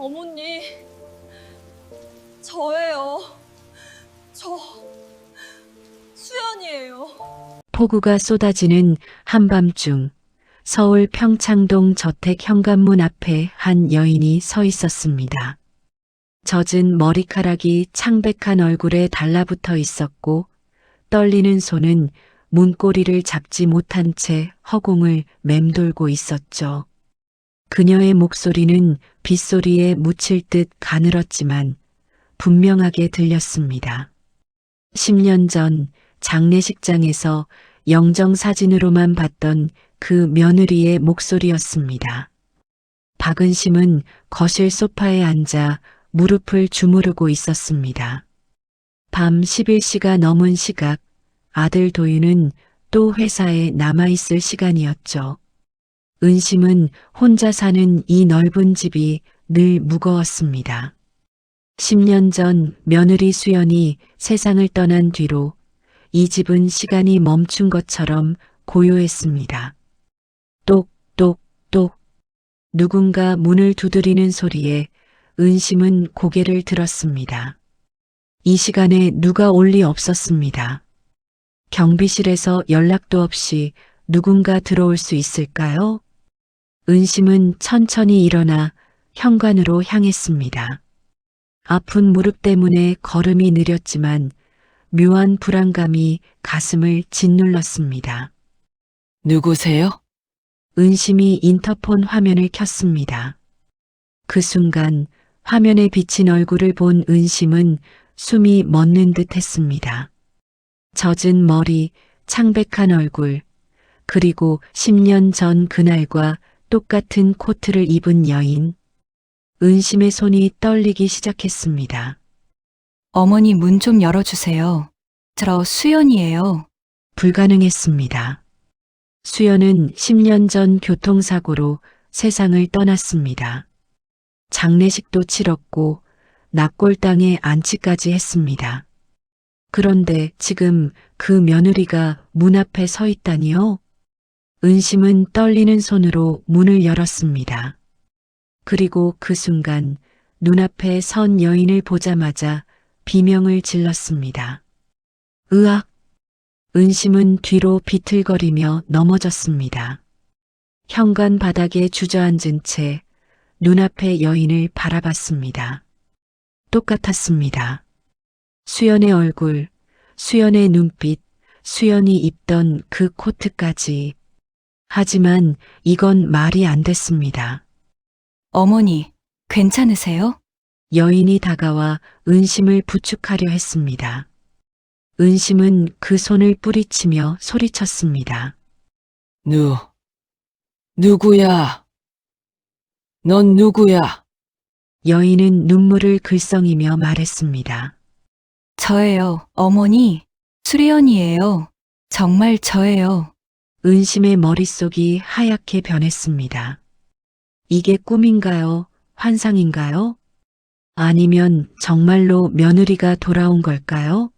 어머니, 저예요. 저 수연이에요. 폭우가 쏟아지는 한밤중 서울 평창동 저택 현관문 앞에 한 여인이 서 있었습니다. 젖은 머리카락이 창백한 얼굴에 달라붙어 있었고 떨리는 손은 문고리를 잡지 못한 채 허공을 맴돌고 있었죠. 그녀의 목소리는 빗소리에 묻힐 듯 가늘었지만 분명하게 들렸습니다. 10년 전 장례식장에서 영정사진으로만 봤던 그 며느리의 목소리였습니다. 박은심은 거실 소파에 앉아 무릎을 주무르고 있었습니다. 밤 11시가 넘은 시각, 아들 도윤은 또 회사에 남아있을 시간이었죠. 은심은 혼자 사는 이 넓은 집이 늘 무거웠습니다. 10년 전 며느리 수연이 세상을 떠난 뒤로 이 집은 시간이 멈춘 것처럼 고요했습니다. 똑똑똑 누군가 문을 두드리는 소리에 은심은 고개를 들었습니다. 이 시간에 누가 올 리 없었습니다. 경비실에서 연락도 없이 누군가 들어올 수 있을까요? 은심은 천천히 일어나 현관으로 향했습니다. 아픈 무릎 때문에 걸음이 느렸지만 묘한 불안감이 가슴을 짓눌렀습니다. 누구세요? 은심이 인터폰 화면을 켰습니다. 그 순간 화면에 비친 얼굴을 본 은심은 숨이 멎는 듯 했습니다. 젖은 머리, 창백한 얼굴, 그리고 10년 전 그날과 똑같은 코트를 입은 여인. 은심의 손이 떨리기 시작했습니다. 어머니 문 좀 열어주세요. 저 수연이에요. 불가능했습니다. 수연은 10년 전 교통사고로 세상을 떠났습니다. 장례식도 치렀고 낙골당에 안치까지 했습니다. 그런데 지금 그 며느리가 문 앞에 서 있다니요? 은심은 떨리는 손으로 문을 열었습니다. 그리고 그 순간 눈앞에 선 여인을 보자마자 비명을 질렀습니다. 으악! 은심은 뒤로 비틀거리며 넘어졌습니다. 현관 바닥에 주저앉은 채 눈앞의 여인을 바라봤습니다. 똑같았습니다. 수연의 얼굴, 수연의 눈빛, 수연이 입던 그 코트까지. 하지만 이건 말이 안 됐습니다. 어머니, 괜찮으세요? 여인이 다가와 은심을 부축하려 했습니다. 은심은 그 손을 뿌리치며 소리쳤습니다. 누구야? 넌 누구야? 여인은 눈물을 글썽이며 말했습니다. 저예요, 어머니. 수리연이에요. 정말 저예요. 은심의 머릿속이 하얗게 변했습니다. 이게 꿈인가요? 환상인가요? 아니면 정말로 며느리가 돌아온 걸까요?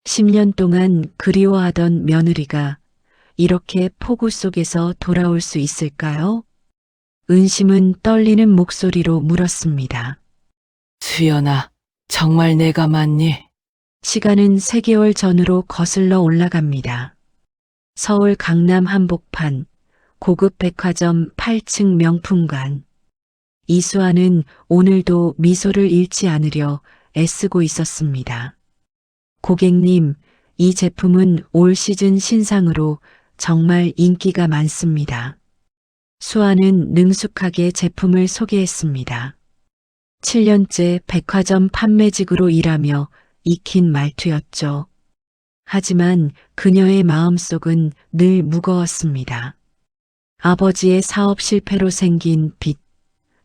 10년 동안 그리워하던 며느리가 이렇게 폭우 속에서 돌아올 수 있을까요? 은심은 떨리는 목소리로 물었습니다. 수연아, 정말 내가 맞니? 시간은 3개월 전으로 거슬러 올라갑니다. 서울 강남 한복판 고급 백화점 8층 명품관. 이수아는 오늘도 미소를 잃지 않으려 애쓰고 있었습니다. 고객님, 이 제품은 올 시즌 신상으로 정말 인기가 많습니다. 수아는 능숙하게 제품을 소개했습니다. 7년째 백화점 판매직으로 일하며 익힌 말투였죠. 하지만 그녀의 마음속은 늘 무거웠습니다. 아버지의 사업 실패로 생긴 빚,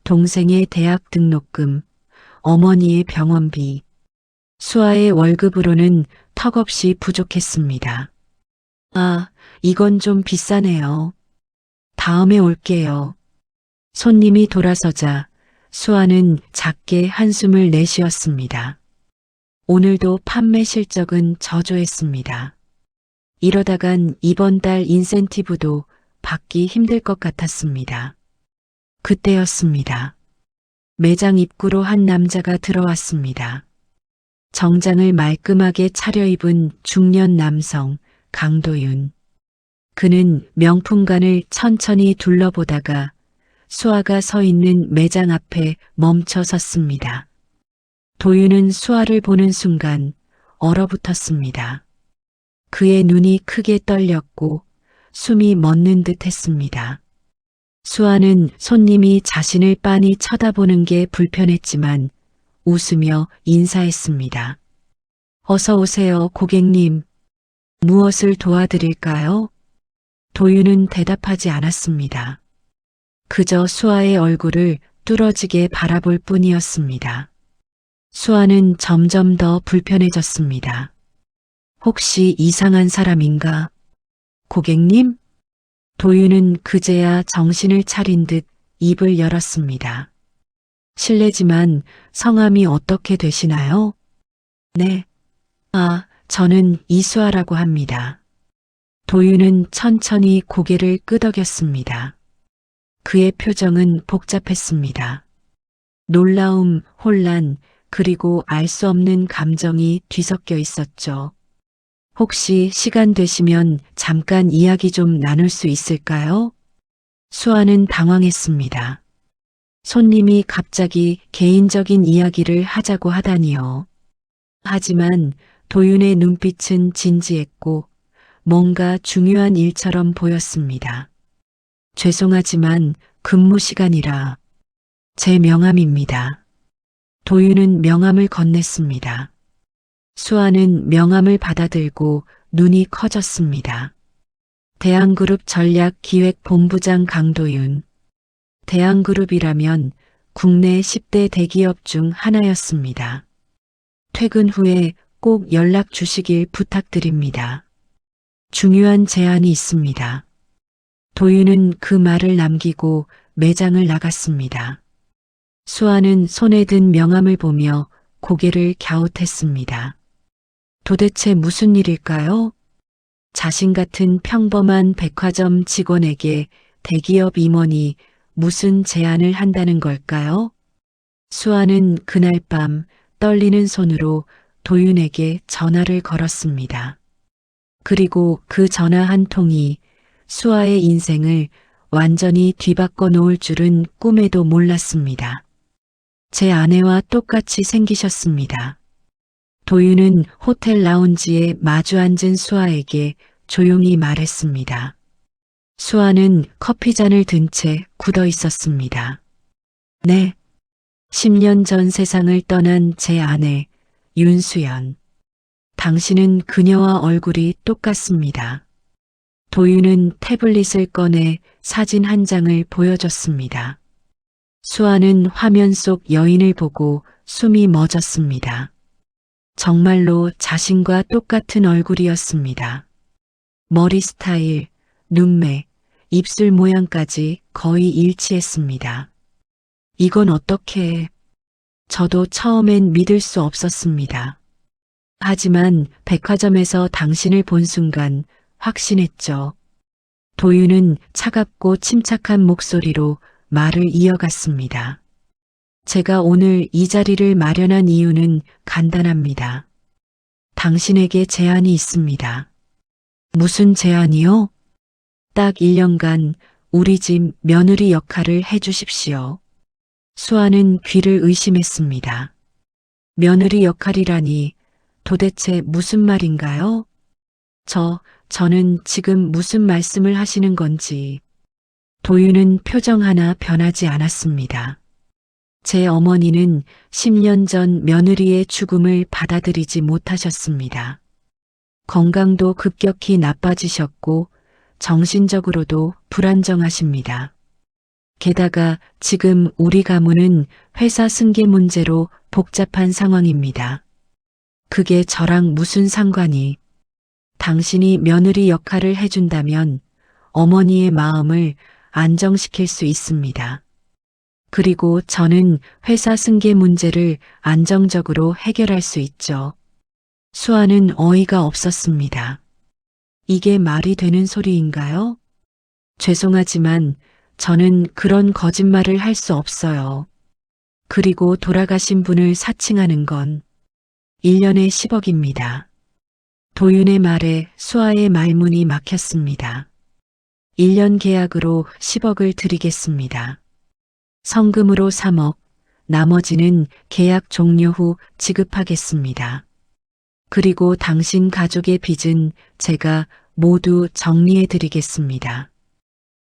동생의 대학 등록금, 어머니의 병원비, 수아의 월급으로는 턱없이 부족했습니다. 아, 이건 좀 비싸네요. 다음에 올게요. 손님이 돌아서자 수아는 작게 한숨을 내쉬었습니다. 오늘도 판매 실적은 저조했습니다. 이러다간 이번 달 인센티브도 받기 힘들 것 같았습니다. 그때였습니다. 매장 입구로 한 남자가 들어왔습니다. 정장을 말끔하게 차려입은 중년 남성 강도윤. 그는 명품관을 천천히 둘러보다가 수아가 서 있는 매장 앞에 멈춰 섰습니다. 도윤은 수아를 보는 순간 얼어붙었습니다. 그의 눈이 크게 떨렸고 숨이 멎는 듯 했습니다. 수아는 손님이 자신을 빤히 쳐다보는 게 불편했지만 웃으며 인사했습니다. 어서 오세요, 고객님. 무엇을 도와드릴까요? 도윤은 대답하지 않았습니다. 그저 수아의 얼굴을 뚫어지게 바라볼 뿐이었습니다. 수아는 점점 더 불편해졌습니다. 혹시 이상한 사람인가? 고객님? 도윤은 그제야 정신을 차린 듯 입을 열었습니다. 실례지만 성함이 어떻게 되시나요? 네. 저는 이수아라고 합니다. 도윤은 천천히 고개를 끄덕였습니다. 그의 표정은 복잡했습니다. 놀라움, 혼란, 그리고 알 수 없는 감정이 뒤섞여 있었죠. 혹시 시간 되시면 잠깐 이야기 좀 나눌 수 있을까요? 수아는 당황했습니다. 손님이 갑자기 개인적인 이야기를 하자고 하다니요. 하지만 도윤의 눈빛은 진지했고 뭔가 중요한 일처럼 보였습니다. 죄송하지만 근무 시간이라. 제 명함입니다. 도윤은 명함을 건넸습니다. 수아는 명함을 받아들고 눈이 커졌습니다. 대한그룹 전략기획본부장 강도윤. 대한그룹이라면 국내 10대 대기업 중 하나였습니다. 퇴근 후에 꼭 연락 주시길 부탁드립니다. 중요한 제안이 있습니다. 도윤은 그 말을 남기고 매장을 나갔습니다. 수아는 손에 든 명함을 보며 고개를 갸웃했습니다. 도대체 무슨 일일까요? 자신 같은 평범한 백화점 직원에게 대기업 임원이 무슨 제안을 한다는 걸까요? 수아는 그날 밤 떨리는 손으로 도윤에게 전화를 걸었습니다. 그리고 그 전화 한 통이 수아의 인생을 완전히 뒤바꿔 놓을 줄은 꿈에도 몰랐습니다. 제 아내와 똑같이 생기셨습니다. 도윤은 호텔 라운지에 마주 앉은 수아에게 조용히 말했습니다. 수아는 커피잔을 든 채 굳어 있었습니다. 네. 10년 전 세상을 떠난 제 아내 윤수연. 당신은 그녀와 얼굴이 똑같습니다. 도윤은 태블릿을 꺼내 사진 한 장을 보여줬습니다. 수아는 화면 속 여인을 보고 숨이 멎었습니다. 정말로 자신과 똑같은 얼굴이었습니다. 머리 스타일, 눈매, 입술 모양까지 거의 일치했습니다. 이건 어떻게... 저도 처음엔 믿을 수 없었습니다. 하지만 백화점에서 당신을 본 순간 확신했죠. 도윤은 차갑고 침착한 목소리로 말을 이어갔습니다. 제가 오늘 이 자리를 마련한 이유는 간단합니다. 당신에게 제안이 있습니다. 무슨 제안이요? 딱 1년간 우리 집 며느리 역할을 해주십시오. 수아는 귀를 의심했습니다. 며느리 역할이라니 도대체 무슨 말인가요? 저는 지금 무슨 말씀을 하시는 건지. 도윤은 표정 하나 변하지 않았습니다. 제 어머니는 10년 전 며느리의 죽음을 받아들이지 못하셨습니다. 건강도 급격히 나빠지셨고 정신적으로도 불안정하십니다. 게다가 지금 우리 가문은 회사 승계 문제로 복잡한 상황입니다. 그게 저랑 무슨 상관이... 당신이 며느리 역할을 해준다면 어머니의 마음을 안정시킬 수 있습니다. 그리고 저는 회사 승계 문제를 안정적으로 해결할 수 있죠. 수아는 어이가 없었습니다. 이게 말이 되는 소리인가요? 죄송하지만 저는 그런 거짓말을 할 수 없어요. 그리고 돌아가신 분을 사칭하는 건 1년에 10억입니다. 도윤의 말에 수아의 말문이 막혔습니다. 1년 계약으로 10억을 드리겠습니다. 성금으로 3억, 나머지는 계약 종료 후 지급하겠습니다. 그리고 당신 가족의 빚은 제가 모두 정리해 드리겠습니다.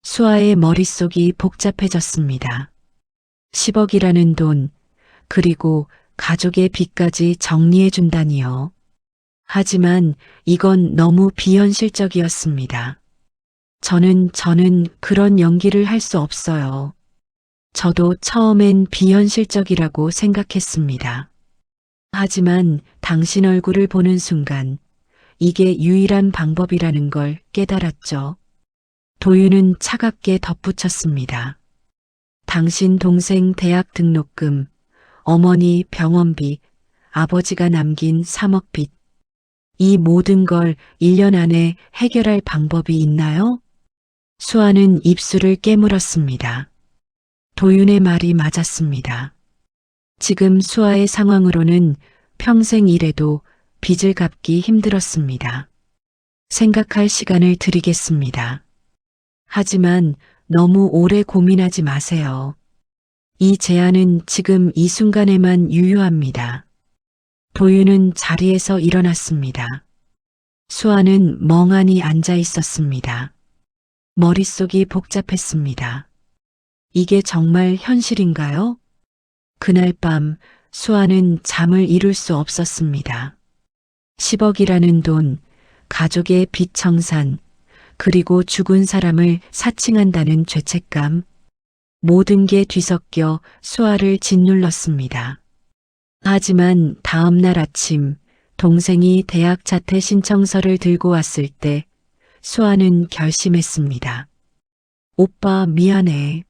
수아의 머릿속이 복잡해졌습니다. 10억이라는 돈, 그리고 가족의 빚까지 정리해 준다니요. 하지만 이건 너무 비현실적이었습니다. 저는 그런 연기를 할 수 없어요. 저도 처음엔 비현실적이라고 생각했습니다. 하지만 당신 얼굴을 보는 순간 이게 유일한 방법이라는 걸 깨달았죠. 도윤은 차갑게 덧붙였습니다. 당신 동생 대학 등록금, 어머니 병원비, 아버지가 남긴 3억 빚. 이 모든 걸 1년 안에 해결할 방법이 있나요? 수아는 입술을 깨물었습니다. 도윤의 말이 맞았습니다. 지금 수아의 상황으로는 평생 일해도 빚을 갚기 힘들었습니다. 생각할 시간을 드리겠습니다. 하지만 너무 오래 고민하지 마세요. 이 제안은 지금 이 순간에만 유효합니다. 도윤은 자리에서 일어났습니다. 수아는 멍하니 앉아 있었습니다. 머릿속이 복잡했습니다. 이게 정말 현실인가요? 그날 밤 수아는 잠을 이룰 수 없었습니다. 10억이라는 돈, 가족의 빚 청산, 그리고 죽은 사람을 사칭한다는 죄책감, 모든 게 뒤섞여 수아를 짓눌렀습니다. 하지만 다음 날 아침 동생이 대학 자퇴 신청서를 들고 왔을 때 수아는 결심했습니다. 오빠 미안해.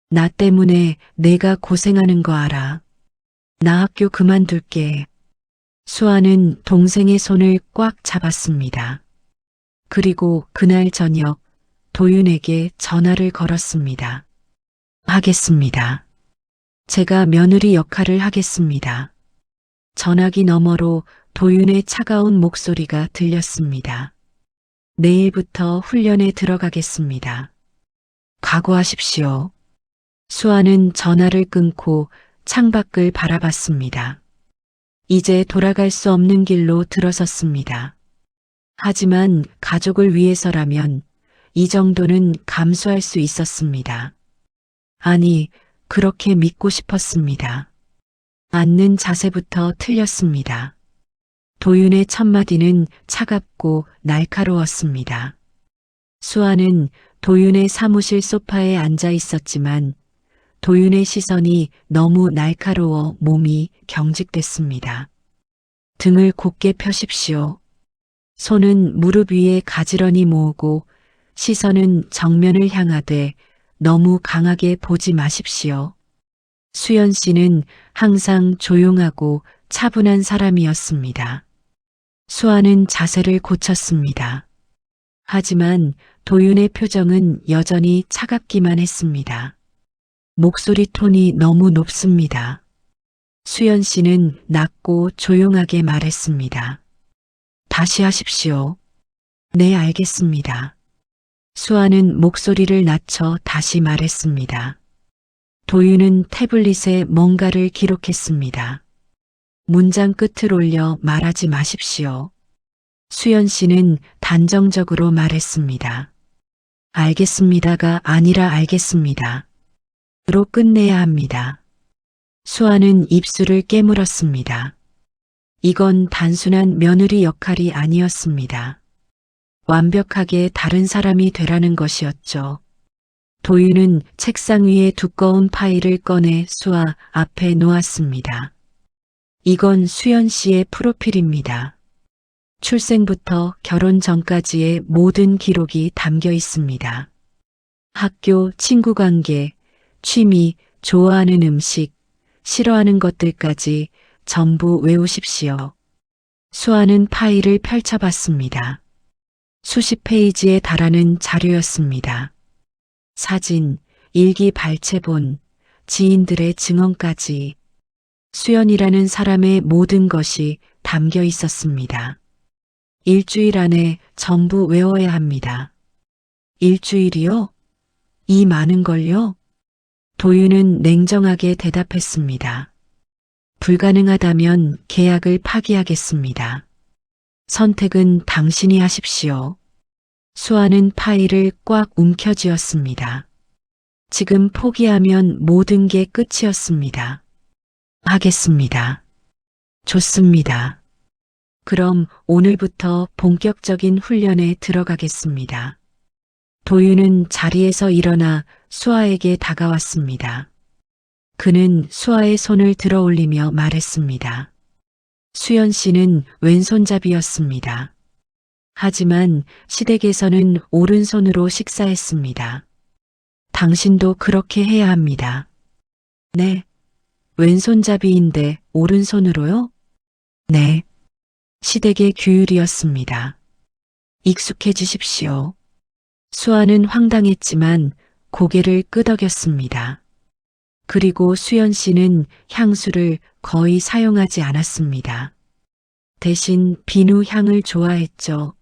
나 때문에 내가 고생하는 거 알아. 나 학교 그만둘게. 수아는 동생의 손을 꽉 잡았습니다. 그리고 그날 저녁 도윤에게 전화를 걸었습니다. 하겠습니다. 제가 며느리 역할을 하겠습니다. 전화기 너머로 도윤의 차가운 목소리가 들렸습니다. 내일부터 훈련에 들어가겠습니다. 각오하십시오. 수아는 전화를 끊고 창밖을 바라봤습니다. 이제 돌아갈 수 없는 길로 들어섰습니다. 하지만 가족을 위해서라면 이 정도는 감수할 수 있었습니다. 아니, 그렇게 믿고 싶었습니다. 앉는 자세부터 틀렸습니다. 도윤의 첫마디는 차갑고 날카로웠습니다. 수아는 도윤의 사무실 소파에 앉아 있었지만 도윤의 시선이 너무 날카로워 몸이 경직됐습니다. 등을 곧게 펴십시오. 손은 무릎 위에 가지런히 모으고 시선은 정면을 향하되 너무 강하게 보지 마십시오. 수연 씨는 항상 조용하고 차분한 사람이었습니다. 수아는 자세를 고쳤습니다. 하지만 도윤의 표정은 여전히 차갑기만 했습니다. 목소리 톤이 너무 높습니다. 수연 씨는 낮고 조용하게 말했습니다. 다시 하십시오. 네, 알겠습니다. 수아는 목소리를 낮춰 다시 말했습니다. 도윤은 태블릿에 뭔가를 기록했습니다. 문장 끝을 올려 말하지 마십시오. 수연 씨는 단정적으로 말했습니다. 알겠습니다가 아니라 알겠습니다. 로 끝내야 합니다. 수아는 입술을 깨물었습니다. 이건 단순한 며느리 역할이 아니었습니다. 완벽하게 다른 사람이 되라는 것이었죠. 도윤은 책상 위에 두꺼운 파일을 꺼내 수아 앞에 놓았습니다. 이건 수연 씨의 프로필입니다. 출생부터 결혼 전까지의 모든 기록이 담겨 있습니다. 학교, 친구 관계, 취미, 좋아하는 음식, 싫어하는 것들까지 전부 외우십시오. 수아는 파일을 펼쳐봤습니다. 수십 페이지에 달하는 자료였습니다. 사진, 일기 발췌본, 지인들의 증언까지 수연이라는 사람의 모든 것이 담겨 있었습니다. 일주일 안에 전부 외워야 합니다. 일주일이요? 이 많은 걸요? 도윤은 냉정하게 대답했습니다. 불가능하다면 계약을 파기하겠습니다. 선택은 당신이 하십시오. 수아는 파일을 꽉 움켜쥐었습니다. 지금 포기하면 모든 게 끝이었습니다. 하겠습니다. 좋습니다. 그럼 오늘부터 본격적인 훈련에 들어가겠습니다. 도윤은 자리에서 일어나 수아에게 다가왔습니다. 그는 수아의 손을 들어 올리며 말했습니다. 수연 씨는 왼손잡이였습니다. 하지만 시댁에서는 오른손으로 식사했습니다. 당신도 그렇게 해야 합니다. 네. 왼손잡이인데 오른손으로요? 네. 시댁의 규율이었습니다. 익숙해지십시오. 수아는 황당했지만 고개를 끄덕였습니다. 그리고 수연 씨는 향수를 거의 사용하지 않았습니다. 대신 비누 향을 좋아했죠.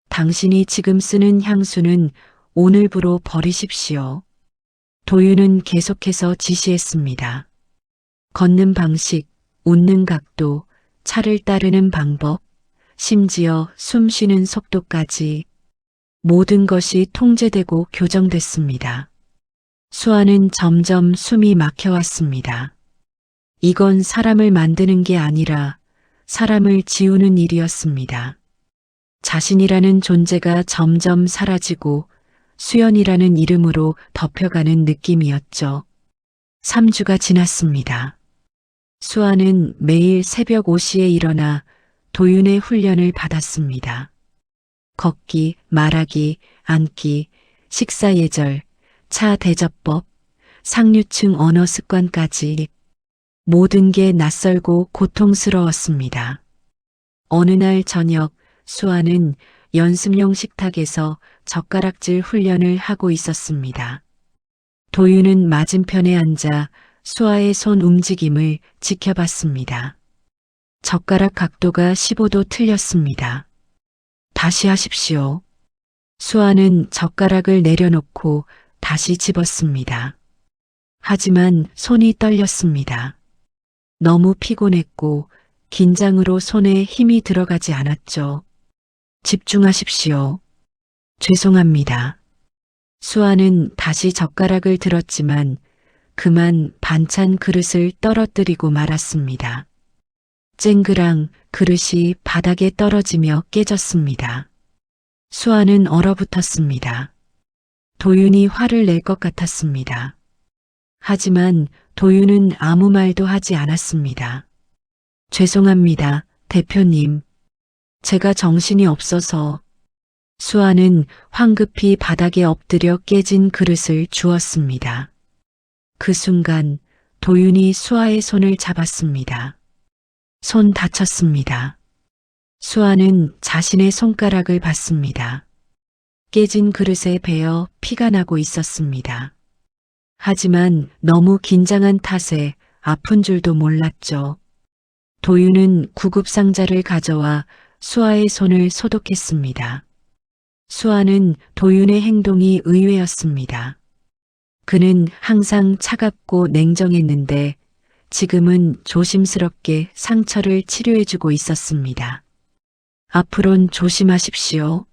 당신이 지금 쓰는 향수는 오늘부로 버리십시오. 도윤은 계속해서 지시했습니다. 걷는 방식, 웃는 각도, 차를 따르는 방법, 심지어 숨 쉬는 속도까지 모든 것이 통제되고 교정됐습니다. 수아는 점점 숨이 막혀왔습니다. 이건 사람을 만드는 게 아니라 사람을 지우는 일이었습니다. 자신이라는 존재가 점점 사라지고 수연이라는 이름으로 덮여가는 느낌이었죠. 3주가 지났습니다. 수아는 매일 새벽 5시에 일어나 도윤의 훈련을 받았습니다. 걷기, 말하기, 앉기, 식사 예절, 차 대접법, 상류층 언어 습관까지 모든 게 낯설고 고통스러웠습니다. 어느 날 저녁 수아는 연습용 식탁에서 젓가락질 훈련을 하고 있었습니다. 도윤은 맞은편에 앉아 수아의 손 움직임을 지켜봤습니다. 젓가락 각도가 15도 틀렸습니다. 다시 하십시오. 수아는 젓가락을 내려놓고 다시 집었습니다. 하지만 손이 떨렸습니다. 너무 피곤했고 긴장으로 손에 힘이 들어가지 않았죠. 집중하십시오. 죄송합니다. 수아는 다시 젓가락을 들었지만 그만 반찬 그릇을 떨어뜨리고 말았습니다. 쨍그랑 그릇이 바닥에 떨어지며 깨졌습니다. 수아는 얼어붙었습니다. 도윤이 화를 낼 것 같았습니다. 하지만 도윤은 아무 말도 하지 않았습니다. 죄송합니다, 대표님. 제가 정신이 없어서. 수아는 황급히 바닥에 엎드려 깨진 그릇을 주었습니다. 그 순간 도윤이 수아의 손을 잡았습니다. 손 다쳤습니다. 수아는 자신의 손가락을 봤습니다. 깨진 그릇에 베어 피가 나고 있었습니다. 하지만 너무 긴장한 탓에 아픈 줄도 몰랐죠. 도윤은 구급상자를 가져와 수아의 손을 소독했습니다. 수아는 도윤의 행동이 의외였습니다. 그는 항상 차갑고 냉정했는데 지금은 조심스럽게 상처를 치료해주고 있었습니다. 앞으론 조심하십시오.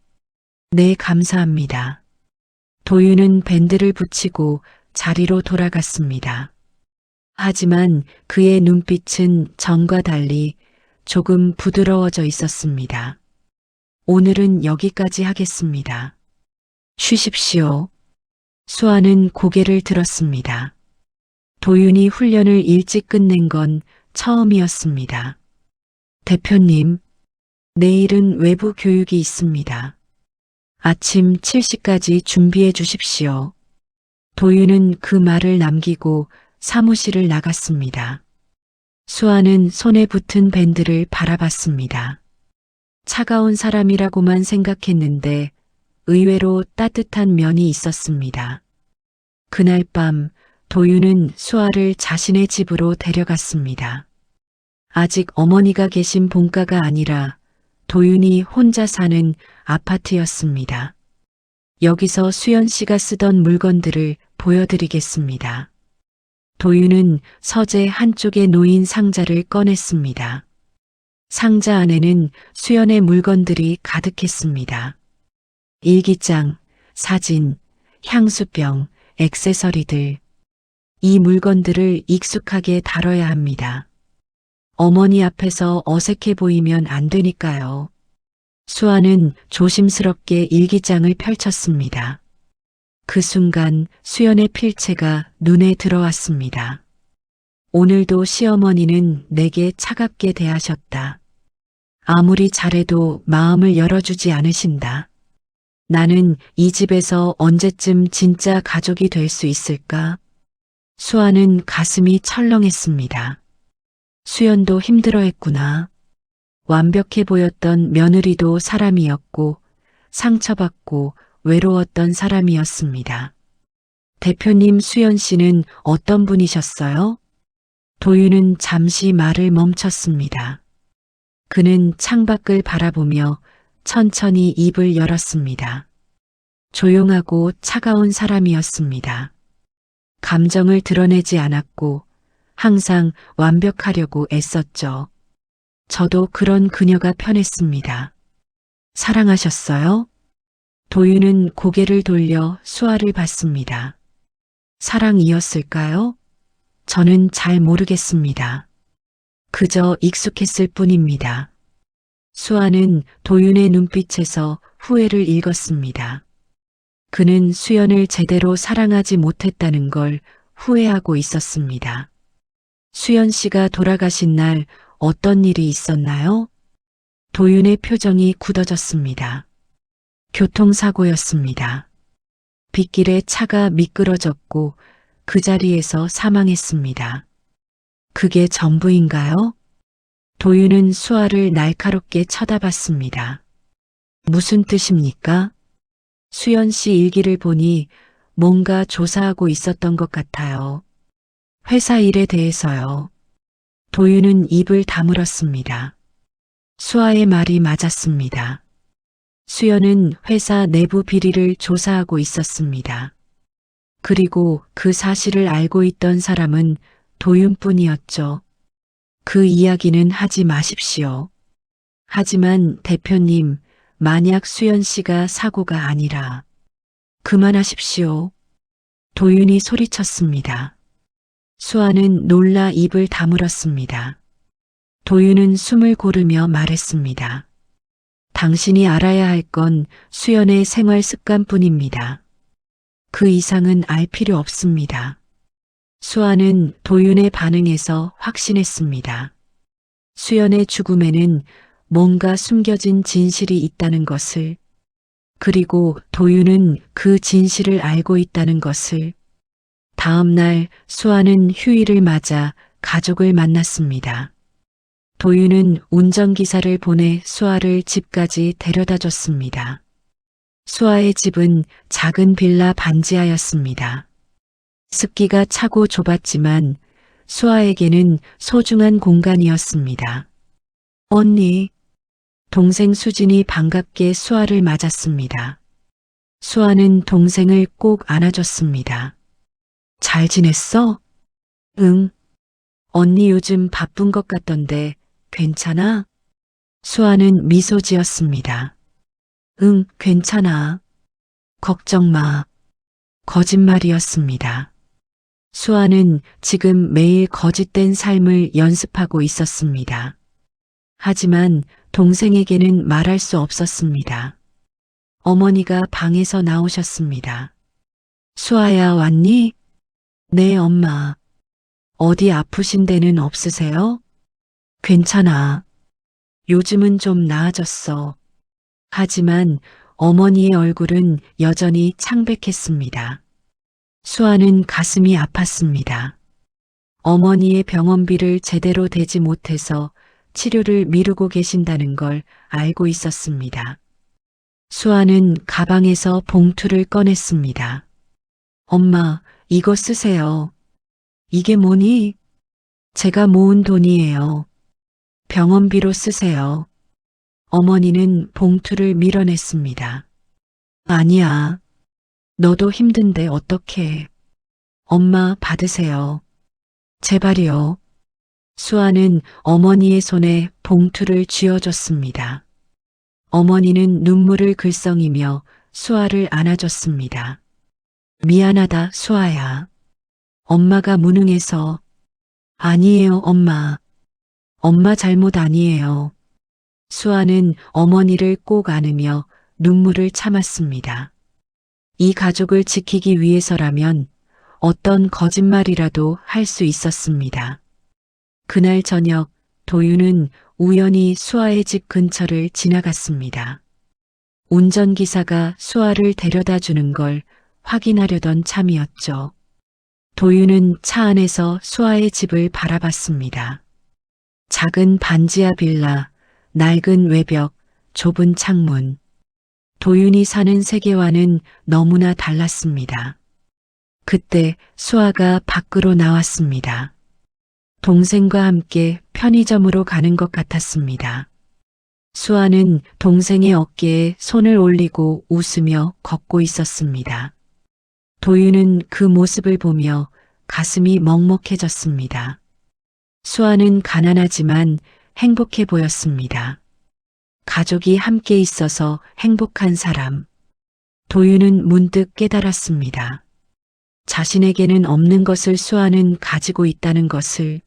네, 감사합니다. 도윤은 밴드를 붙이고 자리로 돌아갔습니다. 하지만 그의 눈빛은 전과 달리 조금 부드러워져 있었습니다. 오늘은 여기까지 하겠습니다. 쉬십시오. 수아는 고개를 들었습니다. 도윤이 훈련을 일찍 끝낸 건 처음이었습니다. 대표님, 내일은 외부 교육이 있습니다. 아침 7시까지 준비해 주십시오. 도윤은 그 말을 남기고 사무실을 나갔습니다. 수아는 손에 붙은 밴드를 바라봤습니다. 차가운 사람이라고만 생각했는데 의외로 따뜻한 면이 있었습니다. 그날 밤 도윤은 수아를 자신의 집으로 데려갔습니다. 아직 어머니가 계신 본가가 아니라 도윤이 혼자 사는 아파트였습니다. 여기서 수연 씨가 쓰던 물건들을 보여드리겠습니다. 도윤은 서재 한쪽에 놓인 상자를 꺼냈습니다. 상자 안에는 수연의 물건들이 가득했습니다. 일기장, 사진, 향수병, 액세서리들. 이 물건들을 익숙하게 다뤄야 합니다. 어머니 앞에서 어색해 보이면 안 되니까요. 수아는 조심스럽게 일기장을 펼쳤습니다. 그 순간 수연의 필체가 눈에 들어왔습니다. 오늘도 시어머니는 내게 차갑게 대하셨다. 아무리 잘해도 마음을 열어주지 않으신다. 나는 이 집에서 언제쯤 진짜 가족이 될 수 있을까? 수아는 가슴이 철렁했습니다. 수연도 힘들어했구나. 완벽해 보였던 며느리도 사람이었고 상처받고 외로웠던 사람이었습니다. 대표님 수연 씨는 어떤 분이셨어요? 도윤은 잠시 말을 멈췄습니다. 그는 창밖을 바라보며 천천히 입을 열었습니다. 조용하고 차가운 사람이었습니다. 감정을 드러내지 않았고 항상 완벽하려고 애썼죠. 저도 그런 그녀가 편했습니다. 사랑하셨어요? 도윤은 고개를 돌려 수아를 봤습니다. 사랑이었을까요? 저는 잘 모르겠습니다. 그저 익숙했을 뿐입니다. 수아는 도윤의 눈빛에서 후회를 읽었습니다. 그는 수연을 제대로 사랑하지 못했다는 걸 후회하고 있었습니다. 수연 씨가 돌아가신 날 어떤 일이 있었나요? 도윤의 표정이 굳어졌습니다. 교통사고였습니다. 빗길에 차가 미끄러졌고 그 자리에서 사망했습니다. 그게 전부인가요? 도윤은 수아를 날카롭게 쳐다봤습니다. 무슨 뜻입니까? 수연 씨 일기를 보니 뭔가 조사하고 있었던 것 같아요. 회사 일에 대해서요. 도윤은 입을 다물었습니다. 수아의 말이 맞았습니다. 수연은 회사 내부 비리를 조사하고 있었습니다. 그리고 그 사실을 알고 있던 사람은 도윤뿐이었죠. 그 이야기는 하지 마십시오. 하지만 대표님, 만약 수연 씨가 사고가 아니라 그만하십시오. 도윤이 소리쳤습니다. 수아는 놀라 입을 다물었습니다. 도윤은 숨을 고르며 말했습니다. 당신이 알아야 할 건 수연의 생활 습관뿐입니다. 그 이상은 알 필요 없습니다. 수아는 도윤의 반응에서 확신했습니다. 수연의 죽음에는 뭔가 숨겨진 진실이 있다는 것을, 그리고 도윤은 그 진실을 알고 있다는 것을. 다음 날 수아는 휴일을 맞아 가족을 만났습니다. 도윤은 운전기사를 보내 수아를 집까지 데려다 줬습니다. 수아의 집은 작은 빌라 반지하였습니다. 습기가 차고 좁았지만 수아에게는 소중한 공간이었습니다. 언니, 동생 수진이 반갑게 수아를 맞았습니다. 수아는 동생을 꼭 안아줬습니다. 잘 지냈어? 응. 언니 요즘 바쁜 것 같던데 괜찮아? 수아는 미소 지었습니다. 응, 괜찮아. 걱정 마. 거짓말이었습니다. 수아는 지금 매일 거짓된 삶을 연습하고 있었습니다. 하지만 동생에게는 말할 수 없었습니다. 어머니가 방에서 나오셨습니다. 수아야, 왔니? 네, 엄마. 어디 아프신 데는 없으세요? 괜찮아. 요즘은 좀 나아졌어. 하지만 어머니의 얼굴은 여전히 창백했습니다. 수아는 가슴이 아팠습니다. 어머니의 병원비를 제대로 대지 못해서 치료를 미루고 계신다는 걸 알고 있었습니다. 수아는 가방에서 봉투를 꺼냈습니다. 엄마, 이거 쓰세요. 이게 뭐니? 제가 모은 돈이에요. 병원비로 쓰세요. 어머니는 봉투를 밀어냈습니다. 아니야. 너도 힘든데 어떡해. 엄마 받으세요. 제발이요. 수아는 어머니의 손에 봉투를 쥐어줬습니다. 어머니는 눈물을 글썽이며 수아를 안아줬습니다. 미안하다, 수아야. 엄마가 무능해서. 아니에요, 엄마. 엄마 잘못 아니에요. 수아는 어머니를 꼭 안으며 눈물을 참았습니다. 이 가족을 지키기 위해서라면 어떤 거짓말이라도 할 수 있었습니다. 그날 저녁 도윤은 우연히 수아의 집 근처를 지나갔습니다. 운전기사가 수아를 데려다 주는 걸 확인하려던 참이었죠. 도윤은 차 안에서 수아의 집을 바라봤습니다. 작은 반지하 빌라, 낡은 외벽, 좁은 창문. 도윤이 사는 세계와는 너무나 달랐습니다. 그때 수아가 밖으로 나왔습니다. 동생과 함께 편의점으로 가는 것 같았습니다. 수아는 동생의 어깨에 손을 올리고 웃으며 걷고 있었습니다. 도윤은 그 모습을 보며 가슴이 먹먹해졌습니다. 수아는 가난하지만 행복해 보였습니다. 가족이 함께 있어서 행복한 사람. 도윤은 문득 깨달았습니다. 자신에게는 없는 것을 수아는 가지고 있다는 것을.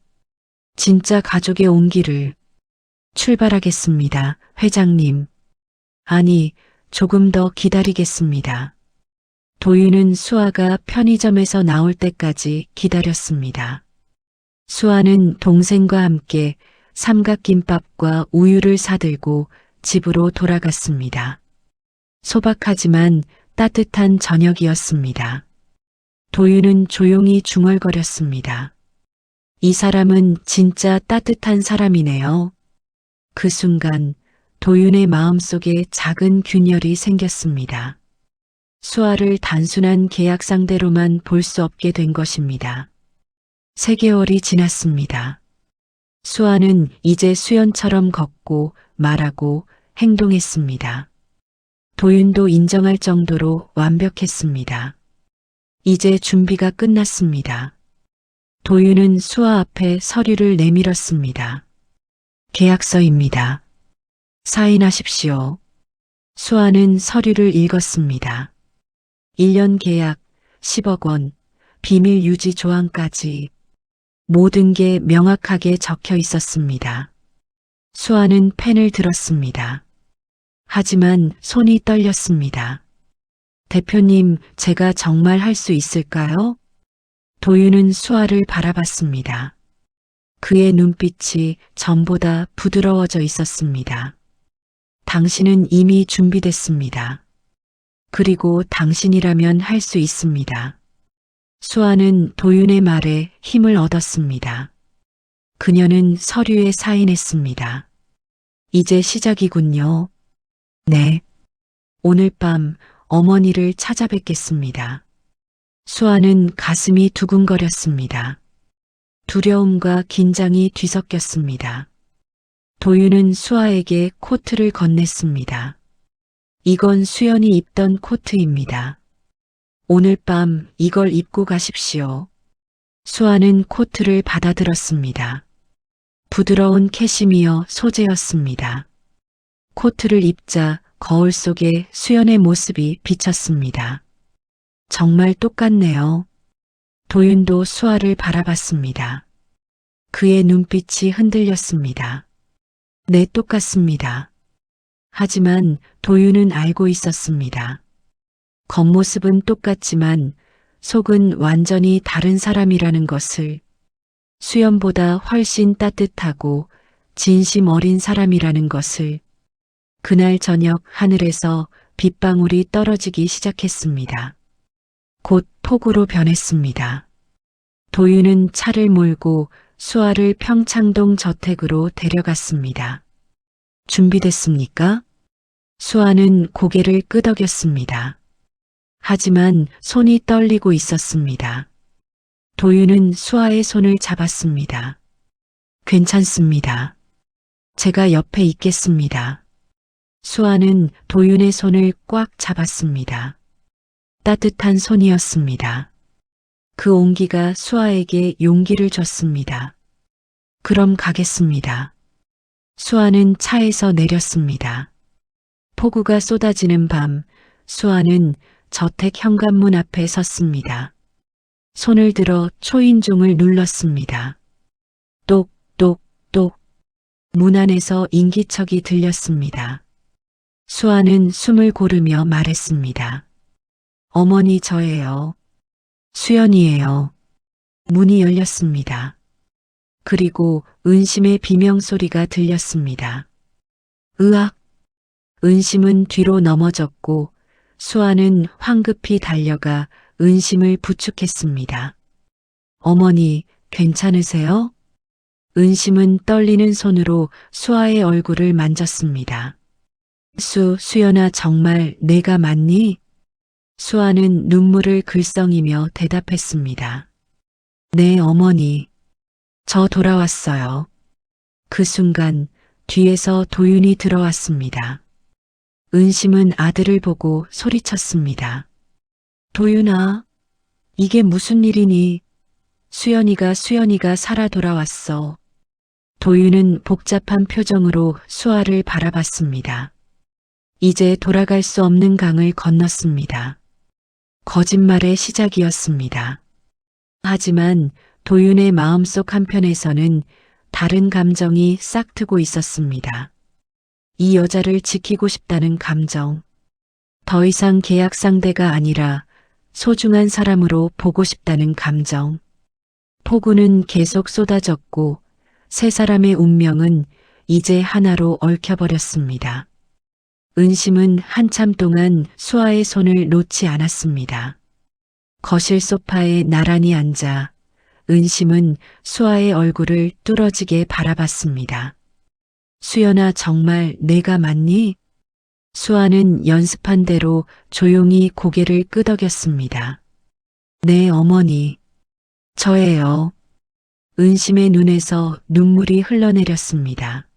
진짜 가족의 온기를. 출발하겠습니다, 회장님. 아니, 조금 더 기다리겠습니다. 도윤은 수아가 편의점에서 나올 때까지 기다렸습니다. 수아는 동생과 함께 삼각김밥과 우유를 사들고 집으로 돌아갔습니다. 소박하지만 따뜻한 저녁이었습니다. 도윤은 조용히 중얼거렸습니다. 이 사람은 진짜 따뜻한 사람이네요. 그 순간 도윤의 마음속에 작은 균열이 생겼습니다. 수아를 단순한 계약 상대로만 볼 수 없게 된 것입니다. 3개월이 지났습니다. 수아는 이제 수연처럼 걷고 말하고 행동했습니다. 도윤도 인정할 정도로 완벽했습니다. 이제 준비가 끝났습니다. 도윤은 수아 앞에 서류를 내밀었습니다. 계약서입니다. 사인하십시오. 수아는 서류를 읽었습니다. 1년 계약, 10억 원, 비밀 유지 조항까지 모든 게 명확하게 적혀 있었습니다. 수아는 펜을 들었습니다. 하지만 손이 떨렸습니다. 대표님, 제가 정말 할 수 있을까요? 도윤은 수아를 바라봤습니다. 그의 눈빛이 전보다 부드러워져 있었습니다. 당신은 이미 준비됐습니다. 그리고 당신이라면 할 수 있습니다. 수아는 도윤의 말에 힘을 얻었습니다. 그녀는 서류에 사인했습니다. 이제 시작이군요. 네. 오늘 밤 어머니를 찾아뵙겠습니다. 수아는 가슴이 두근거렸습니다. 두려움과 긴장이 뒤섞였습니다. 도윤은 수아에게 코트를 건넸습니다. 이건 수연이 입던 코트입니다. 오늘 밤 이걸 입고 가십시오. 수아는 코트를 받아들었습니다. 부드러운 캐시미어 소재였습니다. 코트를 입자 거울 속에 수연의 모습이 비쳤습니다. 정말 똑같네요. 도윤도 수아를 바라봤습니다. 그의 눈빛이 흔들렸습니다. 네, 똑같습니다. 하지만 도윤은 알고 있었습니다. 겉모습은 똑같지만 속은 완전히 다른 사람이라는 것을. 수연보다 훨씬 따뜻하고 진심 어린 사람이라는 것을. 그날 저녁 하늘에서 빗방울이 떨어지기 시작했습니다. 곧 폭우로 변했습니다. 도윤은 차를 몰고 수아를 평창동 저택으로 데려갔습니다. 준비됐습니까? 수아는 고개를 끄덕였습니다. 하지만 손이 떨리고 있었습니다. 도윤은 수아의 손을 잡았습니다. 괜찮습니다. 제가 옆에 있겠습니다. 수아는 도윤의 손을 꽉 잡았습니다. 따뜻한 손이었습니다. 그 온기가 수아에게 용기를 줬습니다. 그럼 가겠습니다. 수아는 차에서 내렸습니다. 폭우가 쏟아지는 밤, 수아는 저택 현관문 앞에 섰습니다. 손을 들어 초인종을 눌렀습니다. 똑똑똑. 문 안에서 인기척이 들렸습니다. 수아는 숨을 고르며 말했습니다. 어머니 저예요. 수연이에요. 문이 열렸습니다. 그리고 은심의 비명소리가 들렸습니다. 으악! 은심은 뒤로 넘어졌고 수아는 황급히 달려가 은심을 부축했습니다. 어머니, 괜찮으세요? 은심은 떨리는 손으로 수아의 얼굴을 만졌습니다. 수연아 정말 내가 맞니? 수아는 눈물을 글썽이며 대답했습니다. 네, 어머니. 저 돌아왔어요. 그 순간 뒤에서 도윤이 들어왔습니다. 은심은 아들을 보고 소리쳤습니다. 도윤아, 이게 무슨 일이니? 수연이가 살아 돌아왔어. 도윤은 복잡한 표정으로 수아를 바라봤습니다. 이제 돌아갈 수 없는 강을 건넜습니다. 거짓말의 시작이었습니다. 하지만 도윤의 마음속 한편에서는 다른 감정이 싹트고 있었습니다. 이 여자를 지키고 싶다는 감정. 더 이상 계약 상대가 아니라 소중한 사람으로 보고 싶다는 감정. 폭우는 계속 쏟아졌고 세 사람의 운명은 이제 하나로 얽혀버렸습니다. 은심은 한참 동안 수아의 손을 놓지 않았습니다. 거실 소파에 나란히 앉아 은심은 수아의 얼굴을 뚫어지게 바라봤습니다. 수연아 정말 내가 맞니? 수아는 연습한 대로 조용히 고개를 끄덕였습니다. 네 어머니. 저예요. 은심의 눈에서 눈물이 흘러내렸습니다.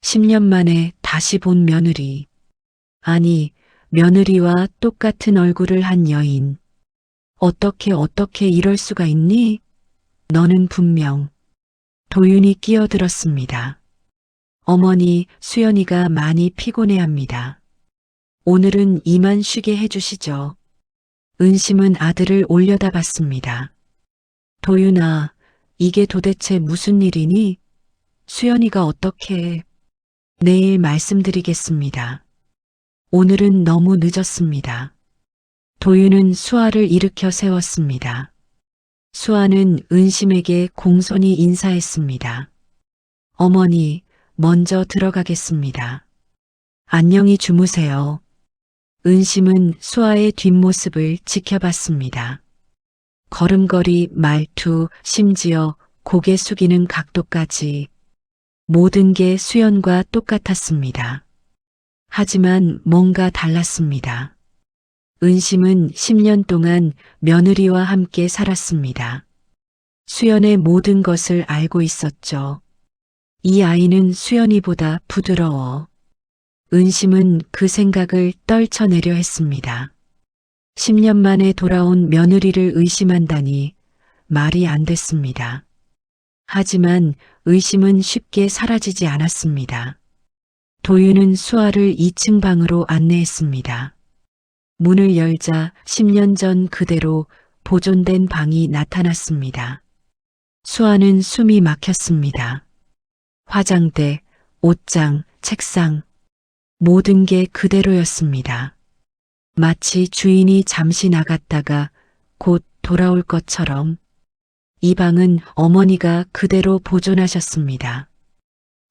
10년 만에 다시 본 며느리. 아니, 며느리와 똑같은 얼굴을 한 여인. 어떻게 이럴 수가 있니? 너는 분명. 도윤이 끼어들었습니다. 어머니, 수연이가 많이 피곤해합니다. 오늘은 이만 쉬게 해주시죠. 은심은 아들을 올려다봤습니다. 도윤아, 이게 도대체 무슨 일이니? 수연이가 어떻게... 내일 말씀드리겠습니다. 오늘은 너무 늦었습니다. 도윤은 수아를 일으켜 세웠습니다. 수아는 은심에게 공손히 인사했습니다. 어머니, 먼저 들어가겠습니다. 안녕히 주무세요. 은심은 수아의 뒷모습을 지켜봤습니다. 걸음걸이, 말투, 심지어 고개 숙이는 각도까지 모든 게 수연과 똑같았습니다. 하지만 뭔가 달랐습니다. 은심은 10년 동안 며느리와 함께 살았습니다. 수연의 모든 것을 알고 있었죠. 이 아이는 수연이보다 부드러워. 은심은 그 생각을 떨쳐내려 했습니다. 10년 만에 돌아온 며느리를 의심한다니 말이 안 됐습니다. 하지만 의심은 쉽게 사라지지 않았습니다. 도윤은 수아를 2층 방으로 안내했습니다. 문을 열자 10년 전 그대로 보존된 방이 나타났습니다. 수아는 숨이 막혔습니다. 화장대, 옷장, 책상, 모든 게 그대로였습니다. 마치 주인이 잠시 나갔다가 곧 돌아올 것처럼. 이 방은 어머니가 그대로 보존하셨습니다.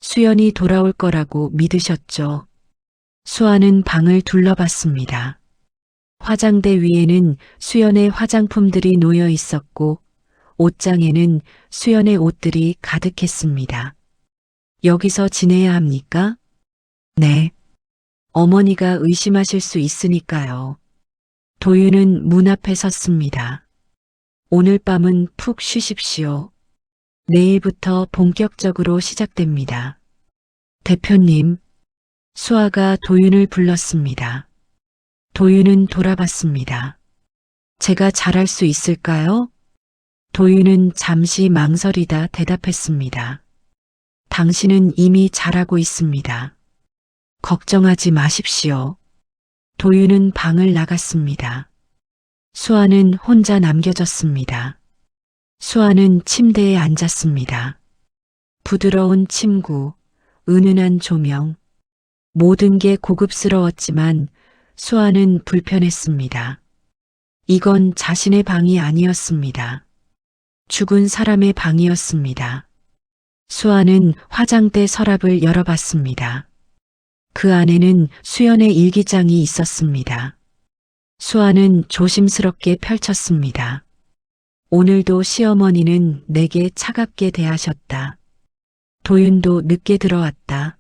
수연이 돌아올 거라고 믿으셨죠. 수아는 방을 둘러봤습니다. 화장대 위에는 수연의 화장품들이 놓여 있었고 옷장에는 수연의 옷들이 가득했습니다. 여기서 지내야 합니까? 네. 어머니가 의심하실 수 있으니까요. 도윤은 문 앞에 섰습니다. 오늘 밤은 푹 쉬십시오. 내일부터 본격적으로 시작됩니다. 대표님, 수아가 도윤을 불렀습니다. 도윤은 돌아봤습니다. 제가 잘할 수 있을까요? 도윤은 잠시 망설이다 대답했습니다. 당신은 이미 잘하고 있습니다. 걱정하지 마십시오. 도윤은 방을 나갔습니다. 수아는 혼자 남겨졌습니다. 수아는 침대에 앉았습니다. 부드러운 침구, 은은한 조명, 모든 게 고급스러웠지만 수아는 불편했습니다. 이건 자신의 방이 아니었습니다. 죽은 사람의 방이었습니다. 수아는 화장대 서랍을 열어봤습니다. 그 안에는 수연의 일기장이 있었습니다. 수아는 조심스럽게 펼쳤습니다. 오늘도 시어머니는 내게 차갑게 대하셨다. 도윤도 늦게 들어왔다.